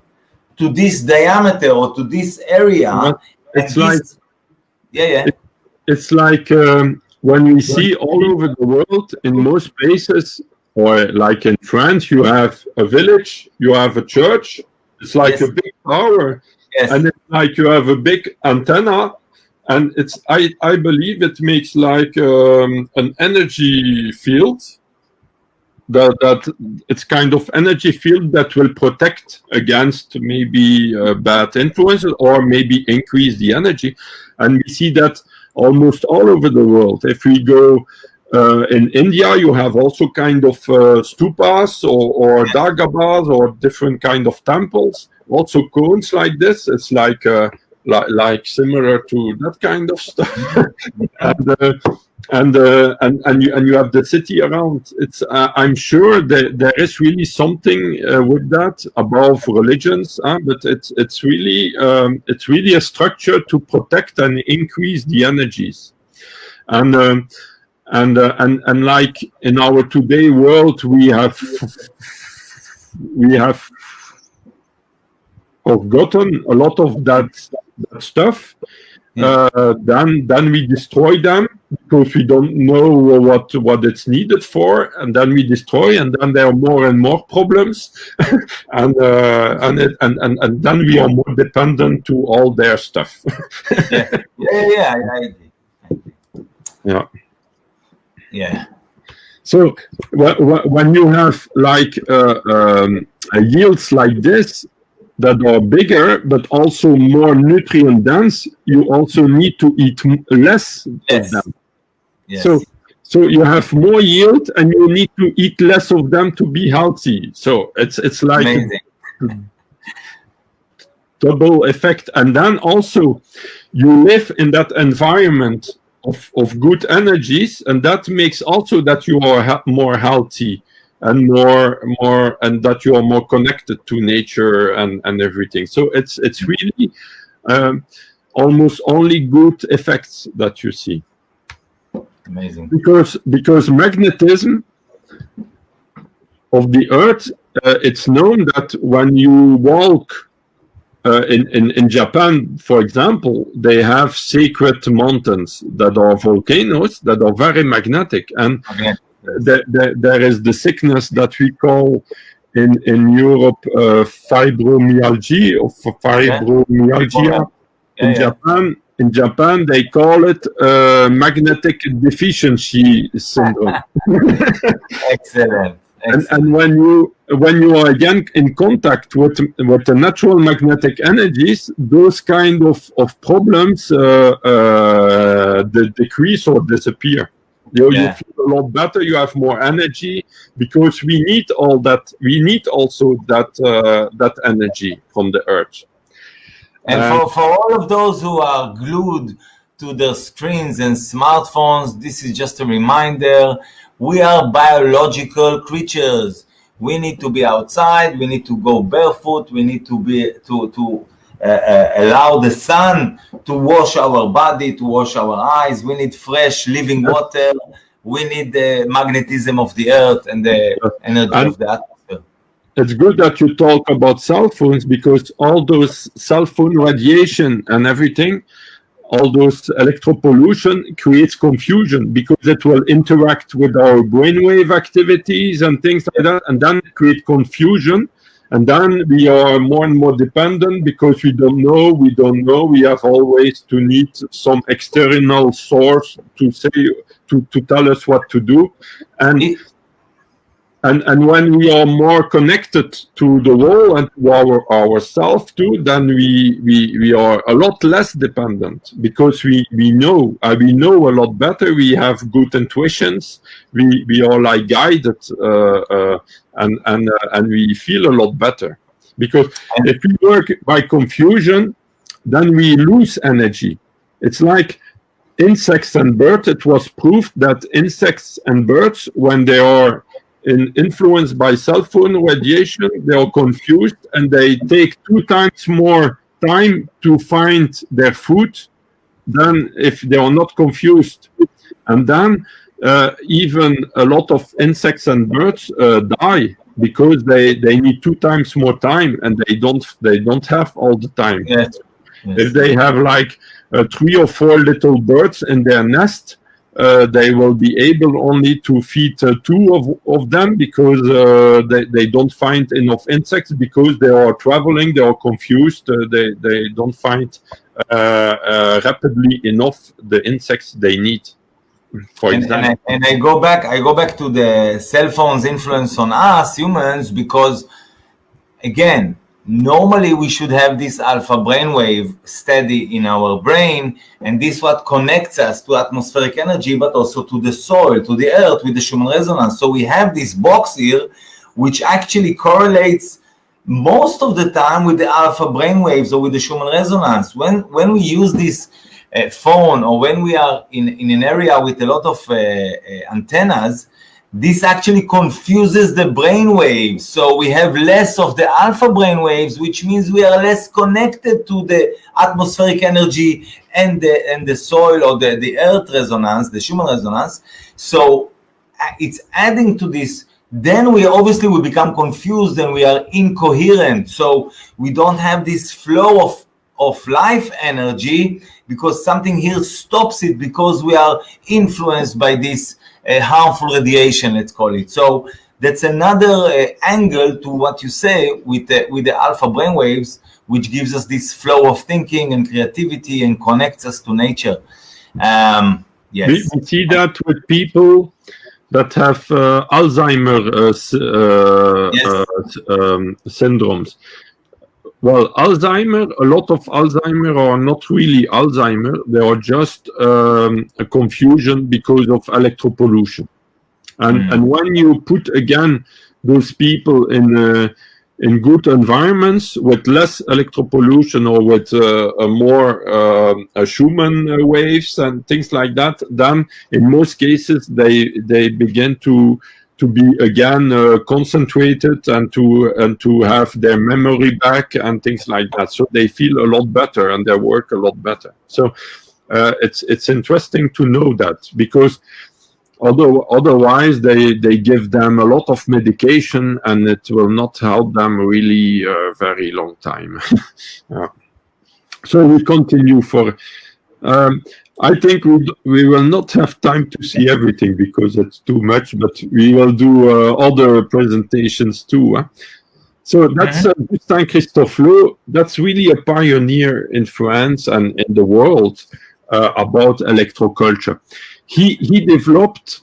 to this diameter or to this area. It's like when we see all over the world, in most places, or like in France, you have a village, you have a church. It's like a big tower, and it's like you have a big antenna, and it's I believe it makes like an energy field. That it's kind of energy field that will protect against maybe bad influences, or maybe increase the energy. And we see that almost all over the world. If we go in India, you have also kind of stupas or dagabas or different kind of temples, also cones like this. It's like similar to that kind of stuff. and you have the city around. It's I'm sure that there is really something with that above religions, but it's really a structure to protect and increase the energies. And like in our today world, we have forgotten a lot of that stuff. Then we destroy them because we don't know what it's needed for, and then we destroy, and then there are more and more problems, and then we are more dependent to all their stuff. Yeah. So when you have like yields like this that are bigger but also more nutrient dense, you also need to eat less of them. So you have more yield and you need to eat less of them to be healthy. So it's like a double effect. And then also you live in that environment of good energies, and that makes also that you are more healthy and more and that you are more connected to nature and everything. So it's really almost only good effects that you see. Amazing. Because magnetism of the earth, it's known that when you walk in Japan, for example, they have sacred mountains that are volcanoes that are very magnetic, and there is the sickness that we call in Europe fibromyalgia or fibromyalgia. In Japan, they call it magnetic deficiency syndrome. Excellent. And when you are again in contact with the natural magnetic energies, those kind of problems decrease or disappear. You feel a lot better. You have more energy because we need all that. We need also that energy from the earth. And for all of those who are glued to their screens and smartphones, this is just a reminder. We are biological creatures. We need to be outside. We need to go barefoot. We need to be allow the sun to wash our body, to wash our eyes. We need fresh living water. We need the magnetism of the earth and the energy of the atmosphere. It's good that you talk about cell phones, because all those cell phone radiation and everything, all those electropollution creates confusion, because it will interact with our brainwave activities and things like that, and then create confusion. And then we are more and more dependent because we don't know. We have always to need some external source to say, to tell us what to do. And when we are more connected to the world and to ourselves too, then we are a lot less dependent, because we know a lot better. We have good intuitions. We are like guided, and we feel a lot better. Because if we work by confusion, then we lose energy. It's like insects and birds. It was proved that insects and birds, when they are influenced by cell phone radiation, they are confused and they take 2 times more time to find their food than if they are not confused. And then even a lot of insects and birds die because they need 2 times more time, and they don't have all the time. Yes. If they have like 3 or 4 little birds in their nest, they will be able only to feed 2 of them, because they don't find enough insects, because they are traveling, they are confused, they don't find rapidly enough the insects they need. For example. And I go back to the cell phone's influence on us humans, because again, normally we should have this alpha brainwave steady in our brain, and this what connects us to atmospheric energy, but also to the soil, to the earth, with the Schumann resonance. So we have this box here, which actually correlates most of the time with the alpha brainwaves or with the Schumann resonance. When we use this phone, or when we are in an area with a lot of antennas, this actually confuses the brain waves. So we have less of the alpha brain waves, which means we are less connected to the atmospheric energy and the soil or the earth resonance, the Schumann resonance. So it's adding to this. Then we obviously will become confused and we are incoherent. So we don't have this flow of life energy because something here stops it, because we are influenced by this harmful radiation, let's call it. So that's another angle to what you say with the alpha brainwaves, which gives us this flow of thinking and creativity and connects us to nature. Yes. We see that with people that have Alzheimer's syndromes. Well, Alzheimer, a lot of Alzheimer are not really Alzheimer. They are just a confusion because of electropollution. And when you put, again, those people in good environments with less electropollution or with more Schumann waves and things like that, then in most cases they begin to be again concentrated and to have their memory back and things like that. So they feel a lot better and they work a lot better. So it's interesting to know that, because otherwise they give them a lot of medication and it will not help them really a very long time. So we continue for I think we will not have time to see everything because it's too much, but we will do other presentations too. So that's Justin Christophe Lowe. That's really a pioneer in France and in the world about electroculture. He developed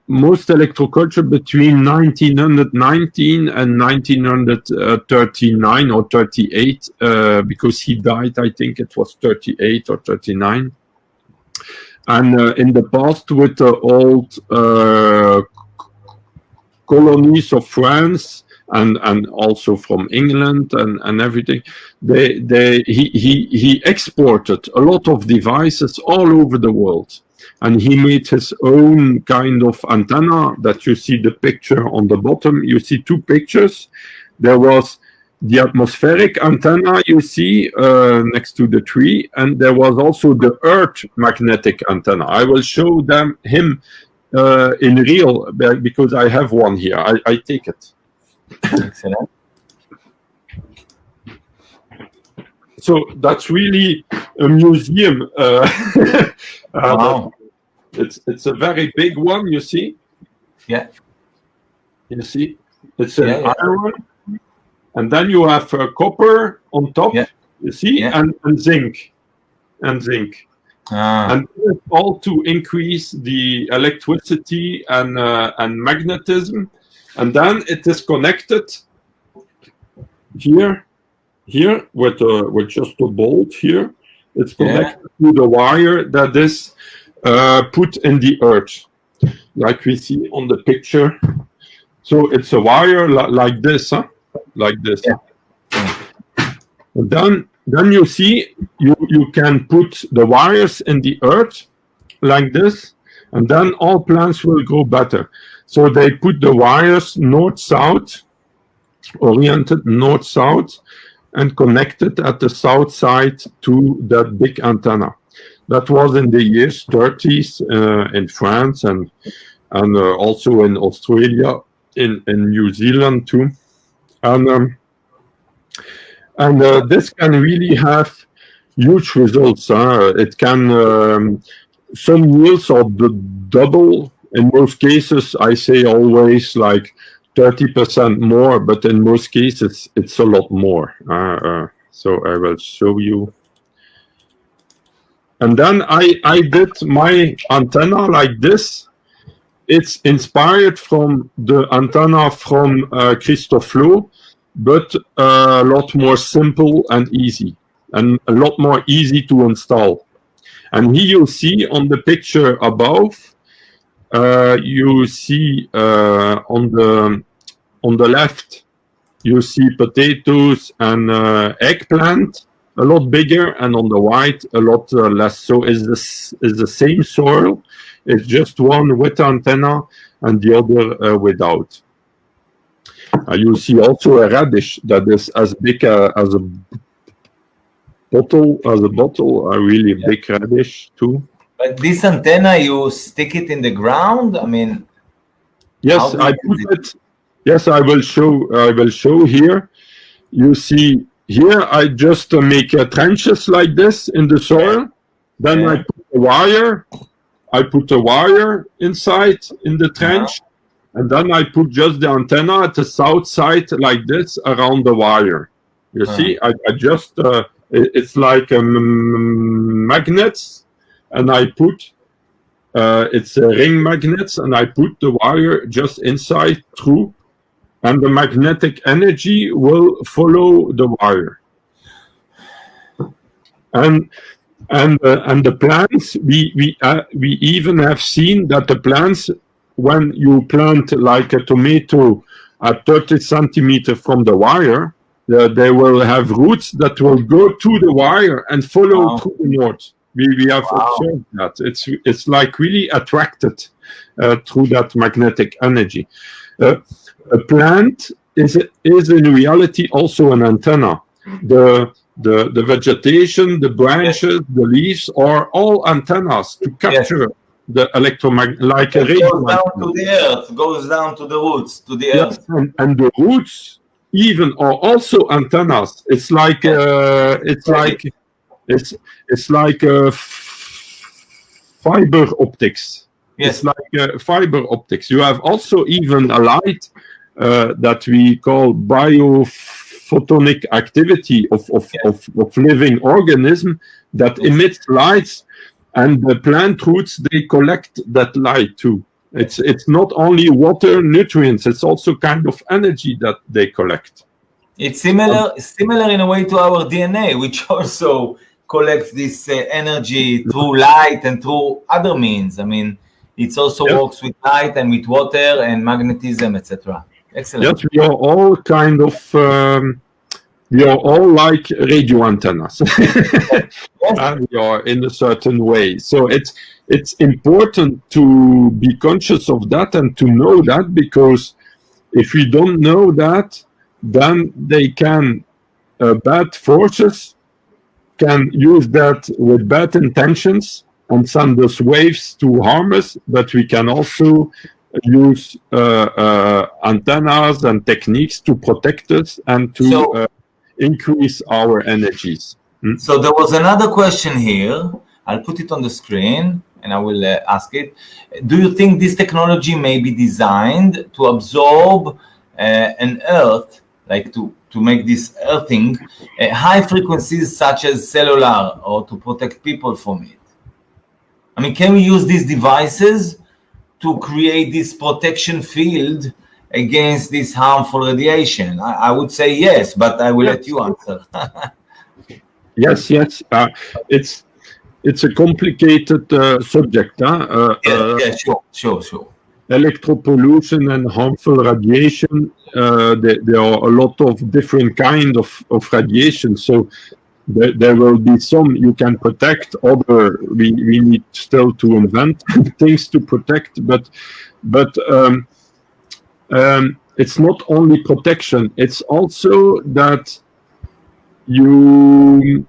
most electroculture between 1919 and 1939 or 38, because he died, I think it was 38 or 39. And in the past, with the old colonies of France and also from England and everything, he exported a lot of devices all over the world. And he made his own kind of antenna that you see the picture on the bottom. You see two pictures. There was the atmospheric antenna you see next to the tree, and there was also the Earth magnetic antenna. I will show him in real, because I have one here. I take it. Excellent. So that's really a museum. Wow. It's a very big one, you see? Yeah. You see? It's an iron. And then you have copper on top, you see? And zinc. And zinc. And all to increase the electricity and magnetism. And then it is connected here with just a bolt here. It's connected to the wire that is put in the earth, like we see on the picture. So it's a wire like this, like this. Yeah. And then you see you can put the wires in the earth like this, and then all plants will grow better. So they put the wires north-south, oriented north-south, and connected at the south side to that big antenna. That was in the years 30s in France and also in Australia, in New Zealand too. And this can really have huge results. It can, some yields are double. In most cases, I say always like 30% more, but in most cases, it's a lot more. So I will show you. And then I did my antenna like this. It's inspired from the antenna from Christophe Lowe, but a lot more simple and easy, and a lot more easy to install. And here you see on the picture above, you see on the left, you see potatoes and eggplant. a lot bigger, and on the white a lot less. So is the same soil. It's just one with antenna and the other without. You see also a radish that is as big as a bottle, a really big radish too. But this antenna, you stick it in the ground? I mean, yes, I put it. Yes, I will show here. You see here, I just make trenches like this in the soil. Then I put a wire. I put a wire inside in the trench, and then I put just the antenna at the south side like this around the wire. You see, I just it's like magnets, and I put it's ring magnets, and I put the wire just inside through, and the magnetic energy will follow the wire. And the plants, we even have seen that the plants, when you plant like a tomato at 30 centimeters from the wire, they will have roots that will go to the wire and follow through the north. We have observed that. It's like really attracted through that magnetic energy. A plant is in reality also an antenna. The vegetation, the branches, the leaves are all antennas to capture the electromagnetic, like a radio. Goes down to the earth, goes down to the roots, to the earth. And the roots even are also antennas. It's like it's like fiber optics. It's like fiber optics. You have also even a light that we call biophotonic activity of living organism that emits lights, and the plant roots, they collect that light too. It's not only water, nutrients, it's also kind of energy that they collect. It's similar in a way to our DNA, which also collects this energy through light and through other means. I mean, it also works with light and with water and magnetism, etc. Excellent. Yes, we are all kind of we are all like radio antennas. And we are in a certain way. So it's important to be conscious of that and to know that, because if we don't know that, then they can bad forces can use that with bad intentions and send us waves to harm us, but we can also use antennas and techniques to protect us and to increase our energies. So there was another question here. I'll put it on the screen and I will ask it. Do you think this technology may be designed to absorb an earth, like to make this earthing, high frequencies such as cellular, or to protect people from it? I mean, can we use these devices to create this protection field against this harmful radiation? I would say yes, but I will let you answer. Yes. It's a complicated subject. Sure. Electropollution and harmful radiation, there are a lot of different kinds of radiation. So there will be some you can protect, other we need still to invent things to protect. But it's not only protection, it's also that you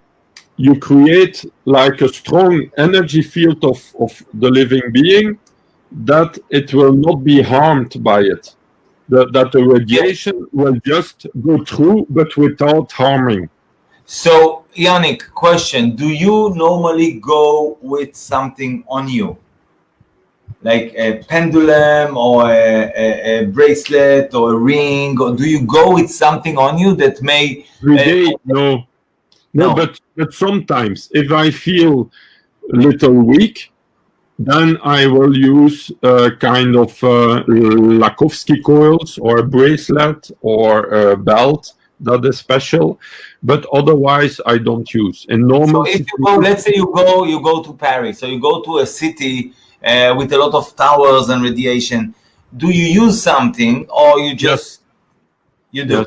create like a strong energy field of the living being, that it will not be harmed by it. That the radiation will just go through, but without harming. So, Yannick, question: do you normally go with something on you, like a pendulum or a bracelet or a ring, or do you go with something on you that may? Every day, no. But sometimes, if I feel a little weak, then I will use kind of Lakowski coils or a bracelet or a belt that is special. But otherwise, I don't use. In normal, so if you go, let's say you go to Paris, so you go to a city with a lot of towers and radiation. Do you use something, or you just you do?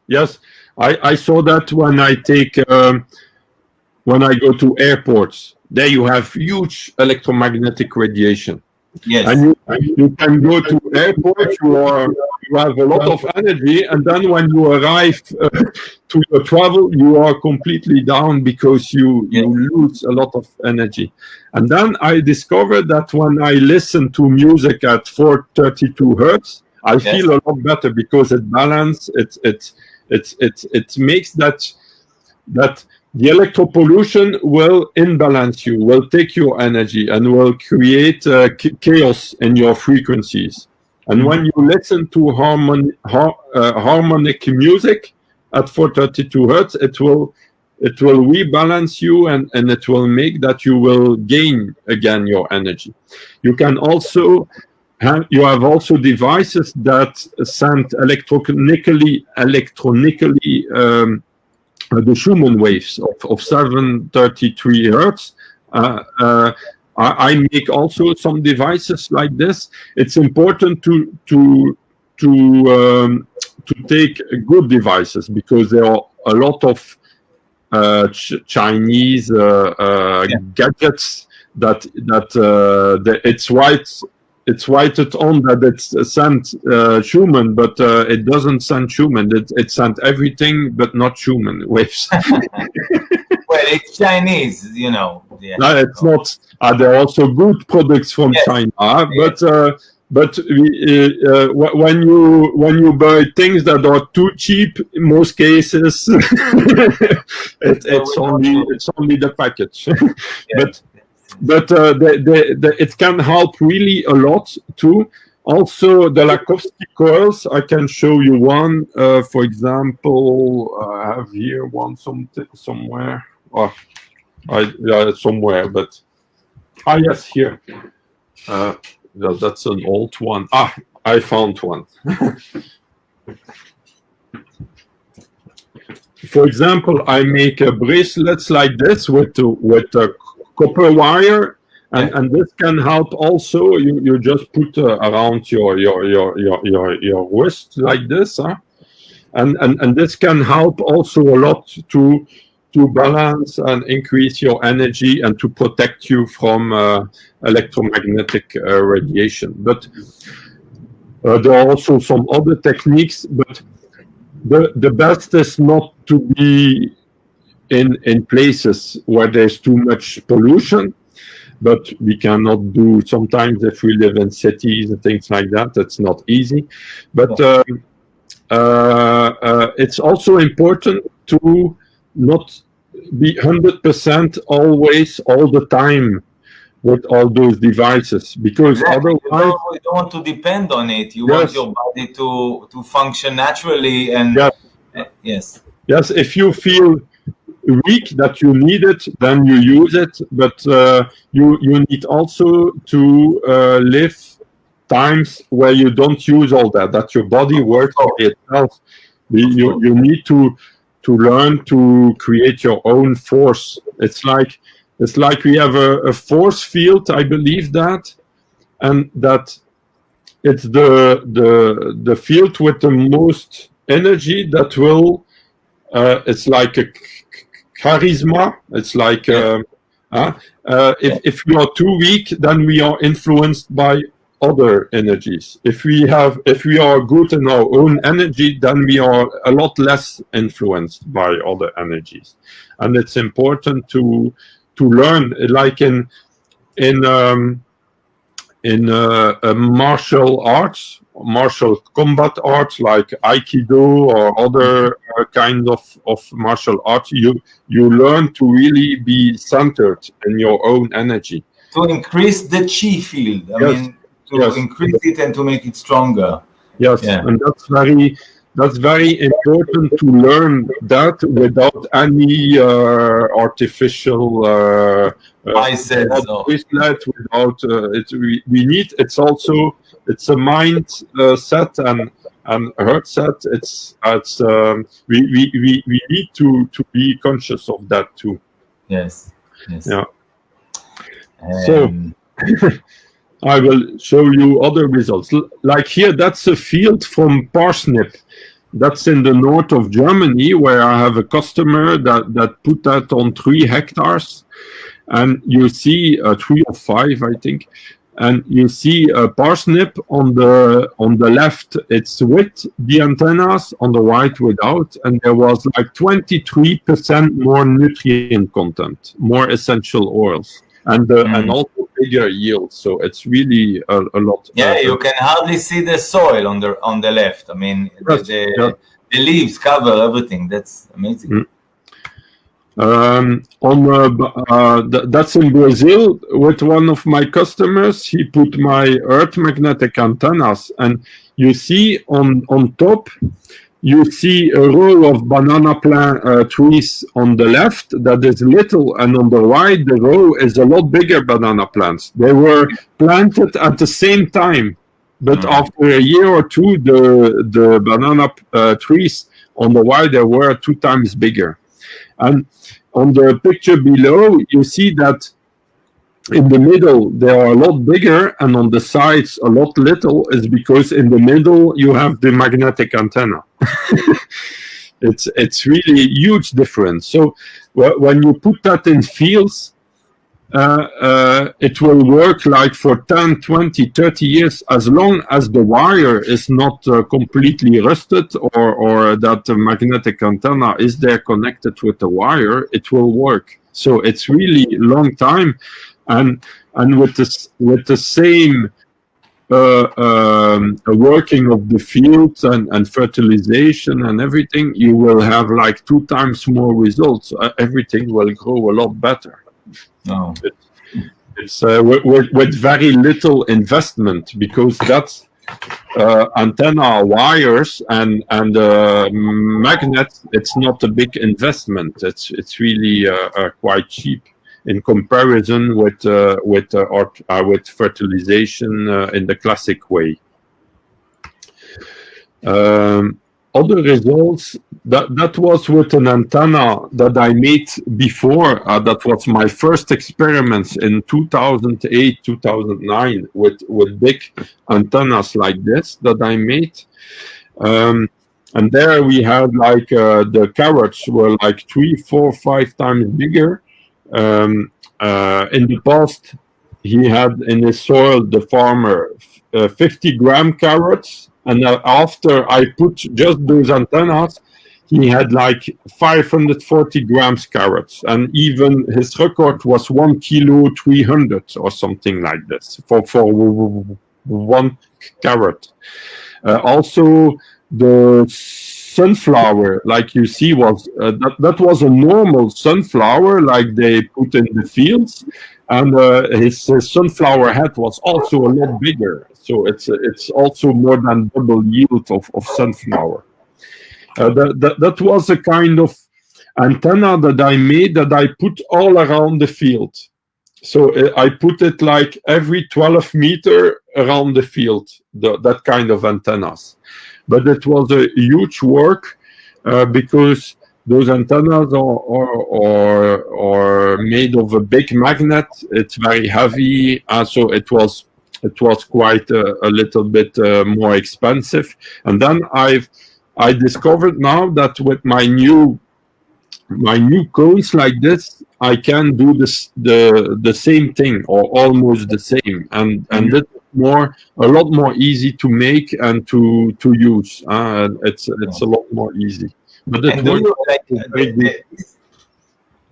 Yes. I saw that when I take when I go to airports, there you have huge electromagnetic radiation. Yes. And you can go to airport, you have a lot of energy, and then when you arrive to your travel, you are completely down because you lose a lot of energy. And then I discovered that when I listen to music at 432 hertz, I feel a lot better because it balances. It makes that the electropollution will imbalance you, will take your energy, and will create chaos in your frequencies. And when you listen to harmonic music at 432 hertz, it will rebalance you, and it will make that you will gain again your energy. You can also you have also devices that send electronically the Schumann waves of 733 hertz. I make also some devices like this. It's important to take good devices because there are a lot of Chinese gadgets that it's rated on that it's sent Schumann, but it doesn't send Schumann. It sent everything but not Schumann waves. Well, it's Chinese, you know. Yeah. No, it's not. There are also good products from China, but when you buy things that are too cheap, in most cases, it's only the package. But it can help really a lot too. Also, the Lakowski coils, I can show you one. For example, I have here one somewhere. Somewhere, but yes, here. That's an old one. I found one. For example, I make bracelets like this with a copper wire, and this can help also. You just put around your wrist like this, and this can help also a lot to balance and increase your energy and to protect you from electromagnetic radiation. But there are also some other techniques, but the best is not to be in places where there's too much pollution, but we cannot do sometimes if we live in cities and things like that. That's not easy. But it's also important to not be 100% always all the time with all those devices, because otherwise you don't want to depend on it. You want your body to function naturally, and yes, if you feel weak that you need it, then you use it, but you need also to live times where you don't use all that your body works by itself. You need to learn to create your own force. It's like we have a force field, I believe that, and that it's the field with the most energy that will it's like a charisma. It's like if we are too weak, then we are influenced by other energies. If we are good in our own energy, then we are a lot less influenced by other energies. And it's important to learn, like in martial combat arts like Aikido or other kinds of martial arts, you learn to really be centered in your own energy. To increase the chi field. I mean, to increase it and to make it stronger. Yes, and that's very important to learn that without any artificial without without we need. It's a mind set and heart set. We need to be conscious of that too. Yes. Yeah. So I will show you other results. Like here, that's a field from parsnip. That's in the north of Germany, where I have a customer that put that on 3 hectares. And you see 3 or 5, I think. And you see a parsnip on the left, it's with the antennas, on the right without, and there was like 23% more nutrient content, more essential oils, and also bigger yield. So it's really a lot. Yeah, you can hardly see the soil on the left. I mean, the leaves cover everything. That's amazing. That's in Brazil with one of my customers. He put my earth magnetic antennas, and you see on top, you see a row of banana plant trees on the left that is little, and on the right the row is a lot bigger banana plants. They were planted at the same time, but after a year or two, the banana trees on the right, they were 2 times bigger. And on the picture below, you see that in the middle they are a lot bigger, and on the sides a lot little. Is because in the middle you have the magnetic antenna. It's really a huge difference. So when you put that in fields, it will work like for 10, 20, 30 years, as long as the wire is not completely rusted, or that the magnetic antenna is there connected with the wire, it will work. So it's really a long time, and with the same working of the fields and fertilization and everything, you will have like 2 times more results. Everything will grow a lot better. No. It's with very little investment, because that's antenna wires and magnets. It's not a big investment. It's really quite cheap in comparison with fertilization in the classic way. Other results, that was with an antenna that I made before. That was my first experiments in 2008, 2009 with big antennas like this that I made. And there we had like the carrots were like 3, 4, 5 times bigger. In the past, he had in his soil, the farmer, 50-gram carrots. And after I put just those antennas, he had like 540 grams carrots. And even his record was 1 kilo 300 or something like this for 1 carrot. Also, the sunflower, like you see, was that was a normal sunflower like they put in the fields. And his sunflower head was also a lot bigger. So it's also more than double yield of sunflower. That was a kind of antenna that I made, that I put all around the field. So I put it like every 12 meters around the field, that kind of antennas. But it was a huge work because those antennas are made of a big magnet. It's very heavy, so it was quite a little bit more expensive. And then I discovered now that with my new cones like this, I can do the same thing, or almost the same, and that's a lot more easy to make and to use. It's a lot more easy. But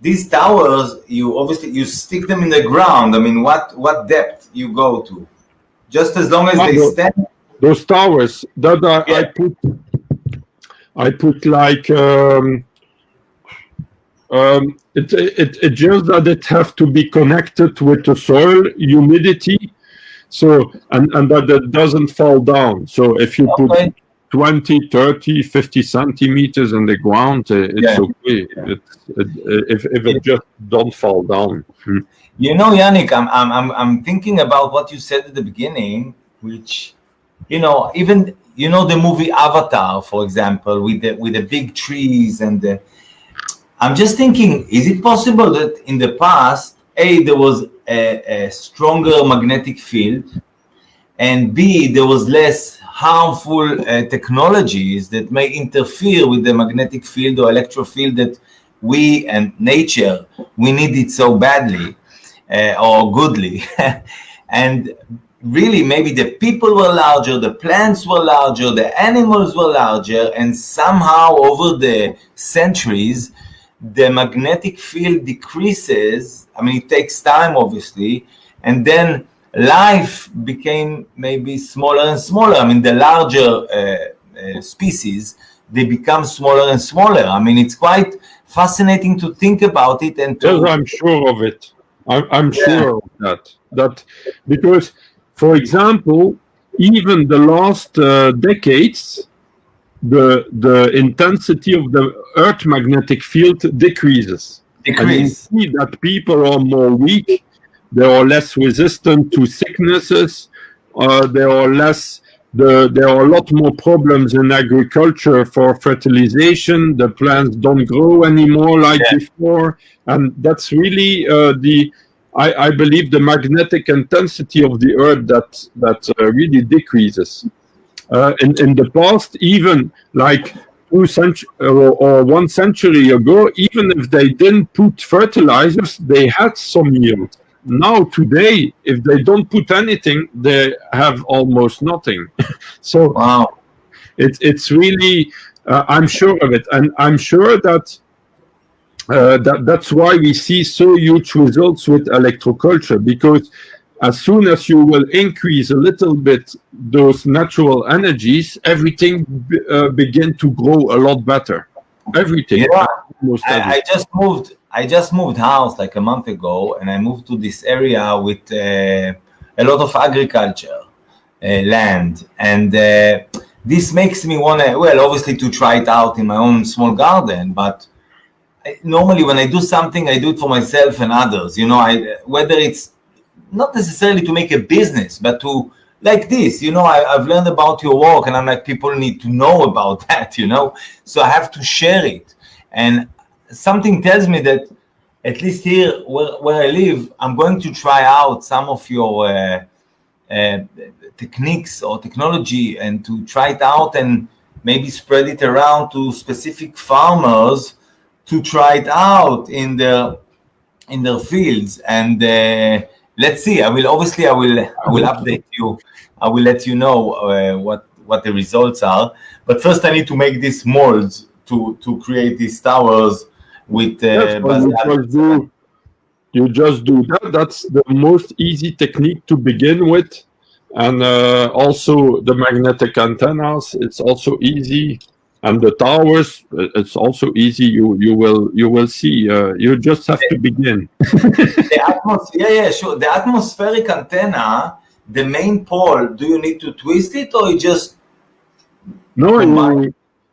these towers, you stick them in the ground. I mean, what depth you go to? Just as long as they stand. Those towers that I put like it just that it have to be connected with the soil humidity, so and that it doesn't fall down. So if you put 20, 30, 50 centimeters in the ground, it's okay. If it just don't fall down. You know, Yannick, I'm thinking about what you said at the beginning, which, even the movie Avatar, for example, with the big trees and I'm just thinking, is it possible that in the past, A, there was a stronger magnetic field, and B, there was less harmful technologies that may interfere with the magnetic field or electro field that we and nature, we need it so badly or goodly. And really, maybe the people were larger, the plants were larger, the animals were larger, and somehow over the centuries, the magnetic field decreases. I mean, it takes time, obviously, and then life became maybe smaller and smaller. I mean, the larger species, they become smaller and smaller. I mean, it's quite fascinating to think about it. And yes, I'm sure of it. I'm sure of that. That because, for example, even the last decades, the intensity of the Earth magnetic field decreases. And you see that people are more weak, they are less resistant to sicknesses, there are a lot more problems in agriculture for fertilization. The plants don't grow anymore like before, and that's really I believe the magnetic intensity of the Earth that really decreases. In the past, even like 2 centuries or 1 century ago, even if they didn't put fertilizers, they had some yield. Now today, if they don't put anything, they have almost nothing. So wow. It's really I'm sure of it, and I'm sure that that's why we see so huge results with electroculture, because as soon as you will increase a little bit those natural energies, everything begin to grow a lot better. Everything. Yeah. I just moved house like a month ago, and I moved to this area with a lot of agriculture land, and this makes me want to, well, obviously to try it out in my own small garden, but normally when I do something, I do it for myself and others, you know, whether it's not necessarily to make a business, but to, like this, you know, I've learned about your work, and I'm like, people need to know about that, you know, so I have to share it. And something tells me that at least here where I live, I'm going to try out some of your techniques or technology, and to try it out and maybe spread it around to specific farmers to try it out in their fields. And let's see. I will update you. I will let you know what the results are. But first, I need to make these molds to create these towers with. You just do that. That's the most easy technique to begin with, and also the magnetic antennas. It's also easy, and the towers. It's also easy. You will see. You just have to begin. Sure. The atmospheric antenna, the main pole. Do you need to twist it, or you just? No.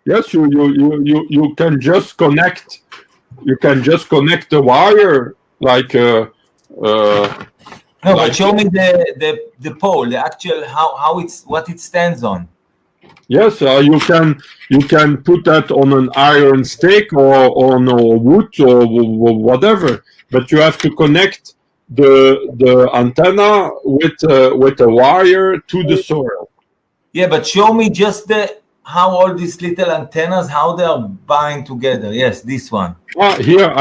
Yes, you can just connect. You can just connect the wire like. No, but show me the pole, the actual what it stands on. Yes, you can put that on an iron stick or on a wood or whatever, but you have to connect the antenna with a wire to the soil. Yeah, but show me just how all these little antennas, how they are bind together. Yes, this one. Here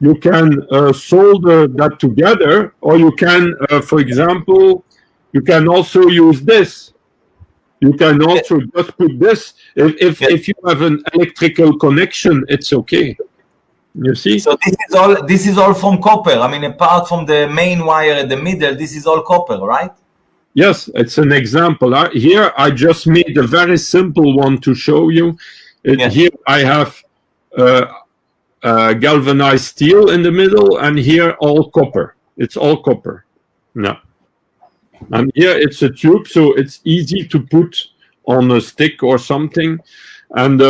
you can solder that together, or you can, for example, you can also use this. You can also just put this. If you have an electrical connection, it's okay. You see? So this is all from copper. I mean, apart from the main wire in the middle, this is all copper, right? Yes, it's an example. Here I just made a very simple one to show you. Here I have galvanized steel in the middle, and here all copper. It's all copper. No. And here it's a tube, so it's easy to put on a stick or something. And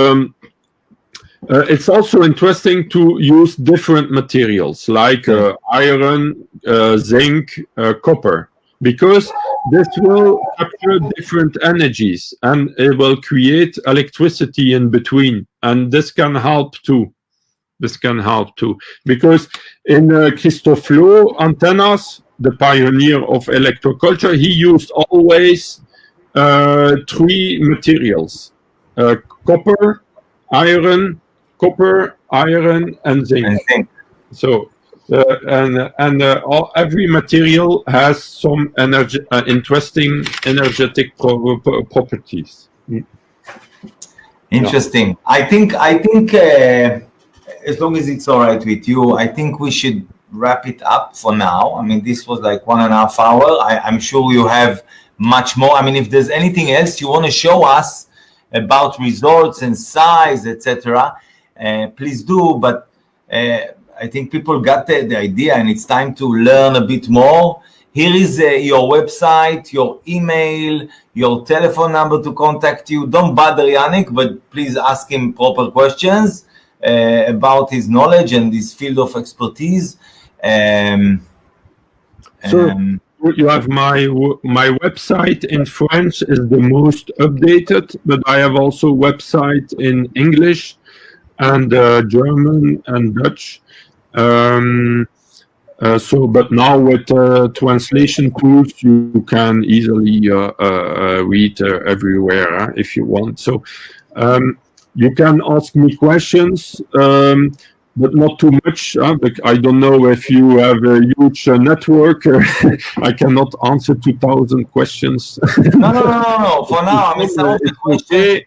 it's also interesting to use different materials like iron, zinc, copper, because this will capture different energies and it will create electricity in between. And this can help too. Because in Christophe Loh antennas, the pioneer of electroculture, he used always three materials: copper, iron, and zinc. I think. So, every material has some interesting energetic properties. Interesting. Yeah. I think as long as it's all right with you, I think we should wrap it up for now. I mean, this was like 1.5 hours. I'm sure you have much more. I mean, if there's anything else you want to show us about results and size, etc., please do. But I think people got the idea, and it's time to learn a bit more. Here is your website, your email, your telephone number to contact you. Don't bother Yannick, but please ask him proper questions about his knowledge and his field of expertise. So you have my website in French is the most updated, but I have also website in English and German and Dutch. But now with translation tools, you can easily read everywhere if you want. So you can ask me questions, but not too much. I don't know if you have a huge network. I cannot answer 2,000 questions. No. For now, I mean, some of the questions.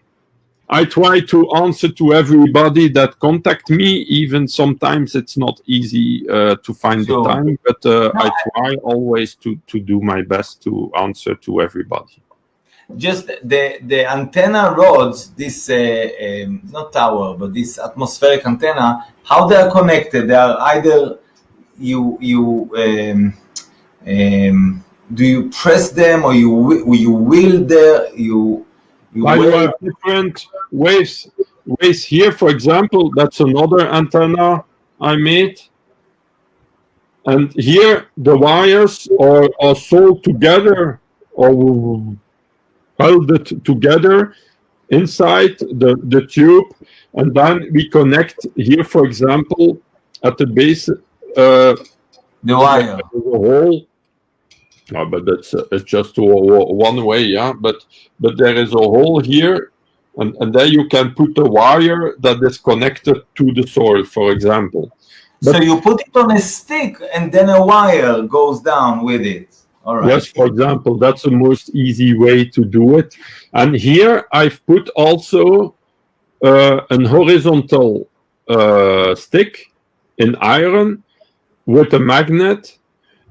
I try to answer to everybody that contact me. Even sometimes it's not easy to find the time, but I try always to do my best to answer to everybody. Just the antenna rods, this not tower, but this atmospheric antenna, how they are connected? They are either do you press them, or you wheel you have different waves here, for example. That's another antenna I made, and here the wires are sold together or welded together inside the tube, and then we connect here, for example, at the base the wire, the hole. But that's it's just one way, yeah. But there is a hole here, and there you can put a wire that is connected to the soil, for example. So you put it on a stick, and then a wire goes down with it. All right. Yes, for example, that's the most easy way to do it. And here I've put also an horizontal stick in iron with a magnet.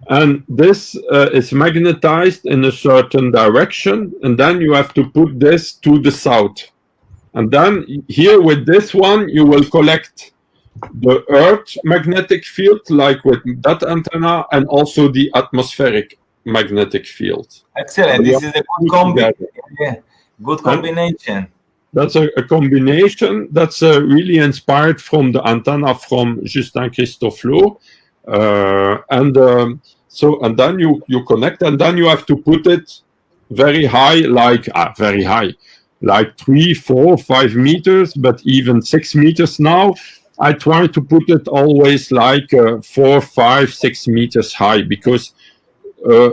And this is magnetized in a certain direction, and then you have to put this to the south. And then here with this one, you will collect the Earth magnetic field, like with that antenna, and also the atmospheric magnetic field. Excellent. This is a good combination. Yeah. Good combination. That's a combination that's really inspired from the antenna from Justin Christophe Loh. And then you connect, and then you have to put it very high, like 3, 4, 5 meters, but even 6 meters now. I try to put it always like 4, 5, 6 meters high, because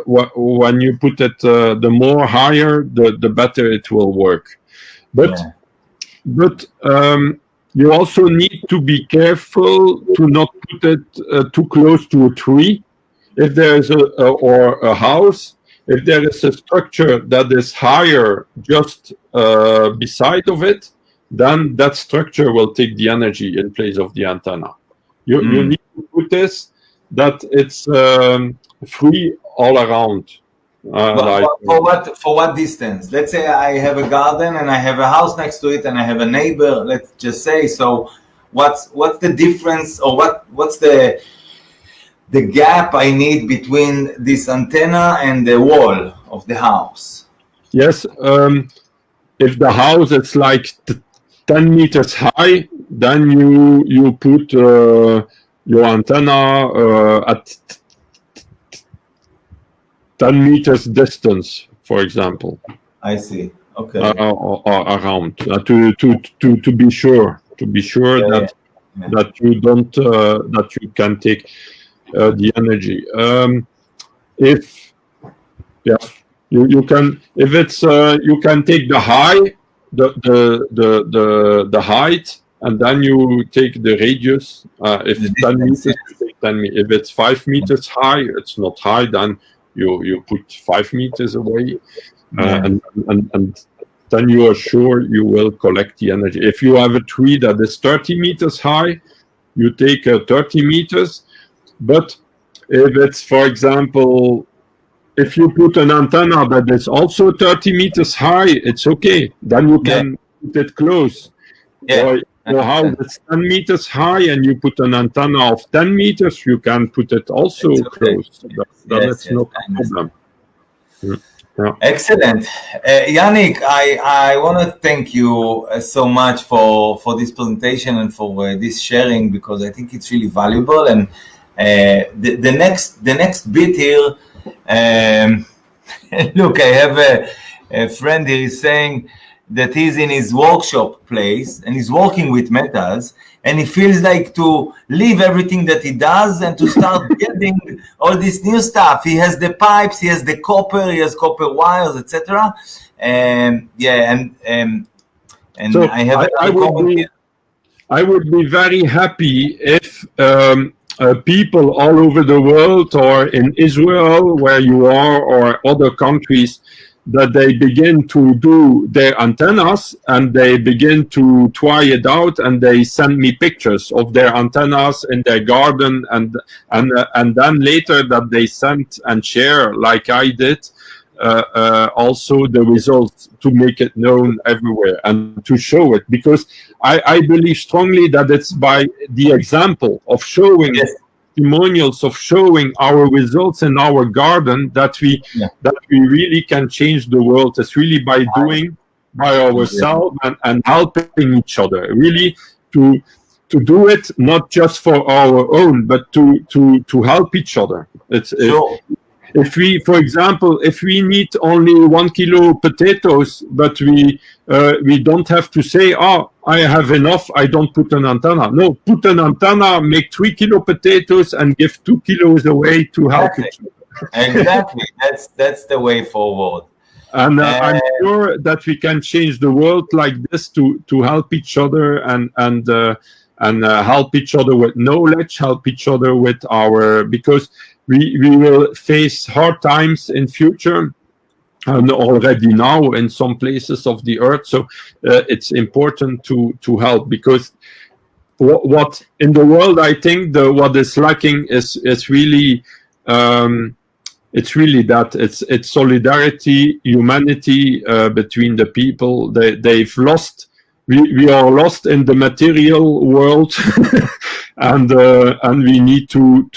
when you put it the more higher, the better it will work. But you also need to be careful to not put it too close to a tree. If there is a house, if there is a structure that is higher just beside of it, then that structure will take the energy in place of the antenna. You need to put this that it's free all around. For what distance? Let's say I have a garden and I have a house next to it and I have a neighbor, let's just say. So what's the difference, or what's the gap I need between this antenna and the wall of the house? Yes, if the house is like 10 meters high, then you put your antenna at 10 meters distance, for example. I see. Okay. Around to be sure that you don't that you can take the energy. You can, if it's you can take the height, and then you take the radius. If The 10 distance, meters, you take 10 meters. If it's 5 meters high, it's not high. Then you put 5 meters away, Yeah. and then you are sure you will collect the energy. If you have a tree that is 30 meters high, you take 30 meters. But if it's, for example, if you put an antenna that is also 30 meters high, it's okay. Then you can put it close. Yeah. Or how it's 10 meters high and you put an antenna of 10 meters, you can put it also It's okay. close. Then Yes, it's yes, not I a problem. Yeah. Excellent. Yannick, I want to thank you so much for this presentation and for this sharing, because I think it's really valuable. And the next bit here, look, I have a friend here is saying that he's in his workshop place and he's working with metals, and he feels like to leave everything that he does and to start building all this new stuff. He has the pipes, he has the copper, he has copper wires, etc. And So I have another comment here. I would be very happy if people all over the world, or in Israel where you are, or other countries, that they begin to do their antennas and they begin to try it out, and they send me pictures of their antennas in their garden, and then later that they send and share, like I did, also the results, to make it known everywhere and to show it, because I believe strongly that it's by the example of showing, testimonials of showing our results in our garden, that we really can change the world. It's really by doing by ourselves and helping each other, really to do it not just for our own, but to help each other. It's if we, for example, if we need only 1 kilo potatoes, but we don't have to say, oh, I have enough, I don't put an antenna. No, put an antenna, make 3 kilo potatoes, and give 2 kilos away to help each other. Exactly. That's the way forward. And I'm sure that we can change the world like this, to help each other and help each other with knowledge, help each other with our, because we will face hard times in future, and already now in some places of the earth. So it's important to help, because what in the world, I think what is lacking is really it's really that it's solidarity, humanity between the people. They've lost. We are lost in the material world, and we need to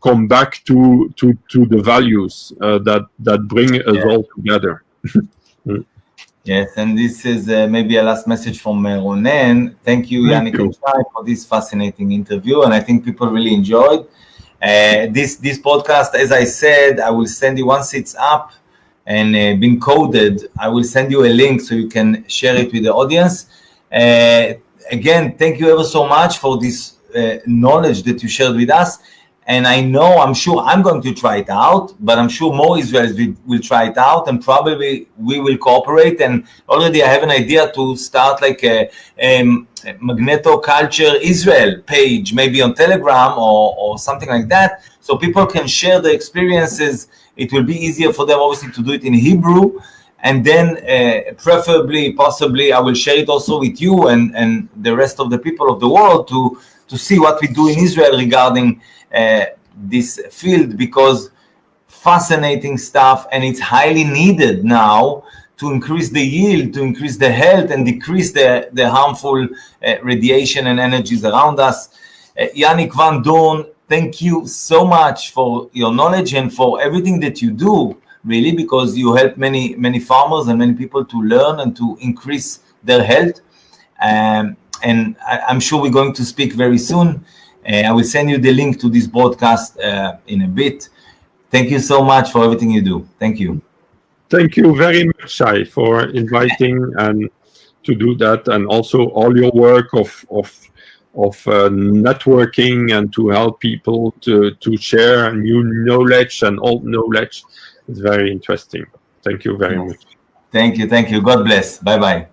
come back to the values that bring us all together. Yes, and this is maybe a last message from Ronen. Thank you, Yannick and Shai, for this fascinating interview, and I think people really enjoyed this podcast. As I said, I will send you, once it's up and been coded, I will send you a link so you can share it with the audience. Again, thank you ever so much for this knowledge that you shared with us. And I'm sure I'm going to try it out, but I'm sure more Israelis will try it out, and probably we will cooperate. And already I have an idea to start like a Magneto Culture Israel page, maybe on Telegram or something like that, so people can share their experiences. It will be easier for them, obviously, to do it in Hebrew. And then preferably, possibly, I will share it also with you and the rest of the people of the world to see what we do in Israel regarding this field, because fascinating stuff, and it's highly needed now to increase the yield, to increase the health, and decrease the harmful radiation and energies around us. Yannick van Doorn, thank you so much for your knowledge and for everything that you do, really, because you help many farmers and many people to learn and to increase their health. And I'm sure we're going to speak very soon. I will send you the link to this broadcast in a bit. Thank you so much for everything you do. Thank you. Thank you very much, Shai, for inviting and to do that, and also all your work of networking and to help people to share new knowledge and old knowledge. It's very interesting. Thank you very much. Thank you. God bless. Bye-bye.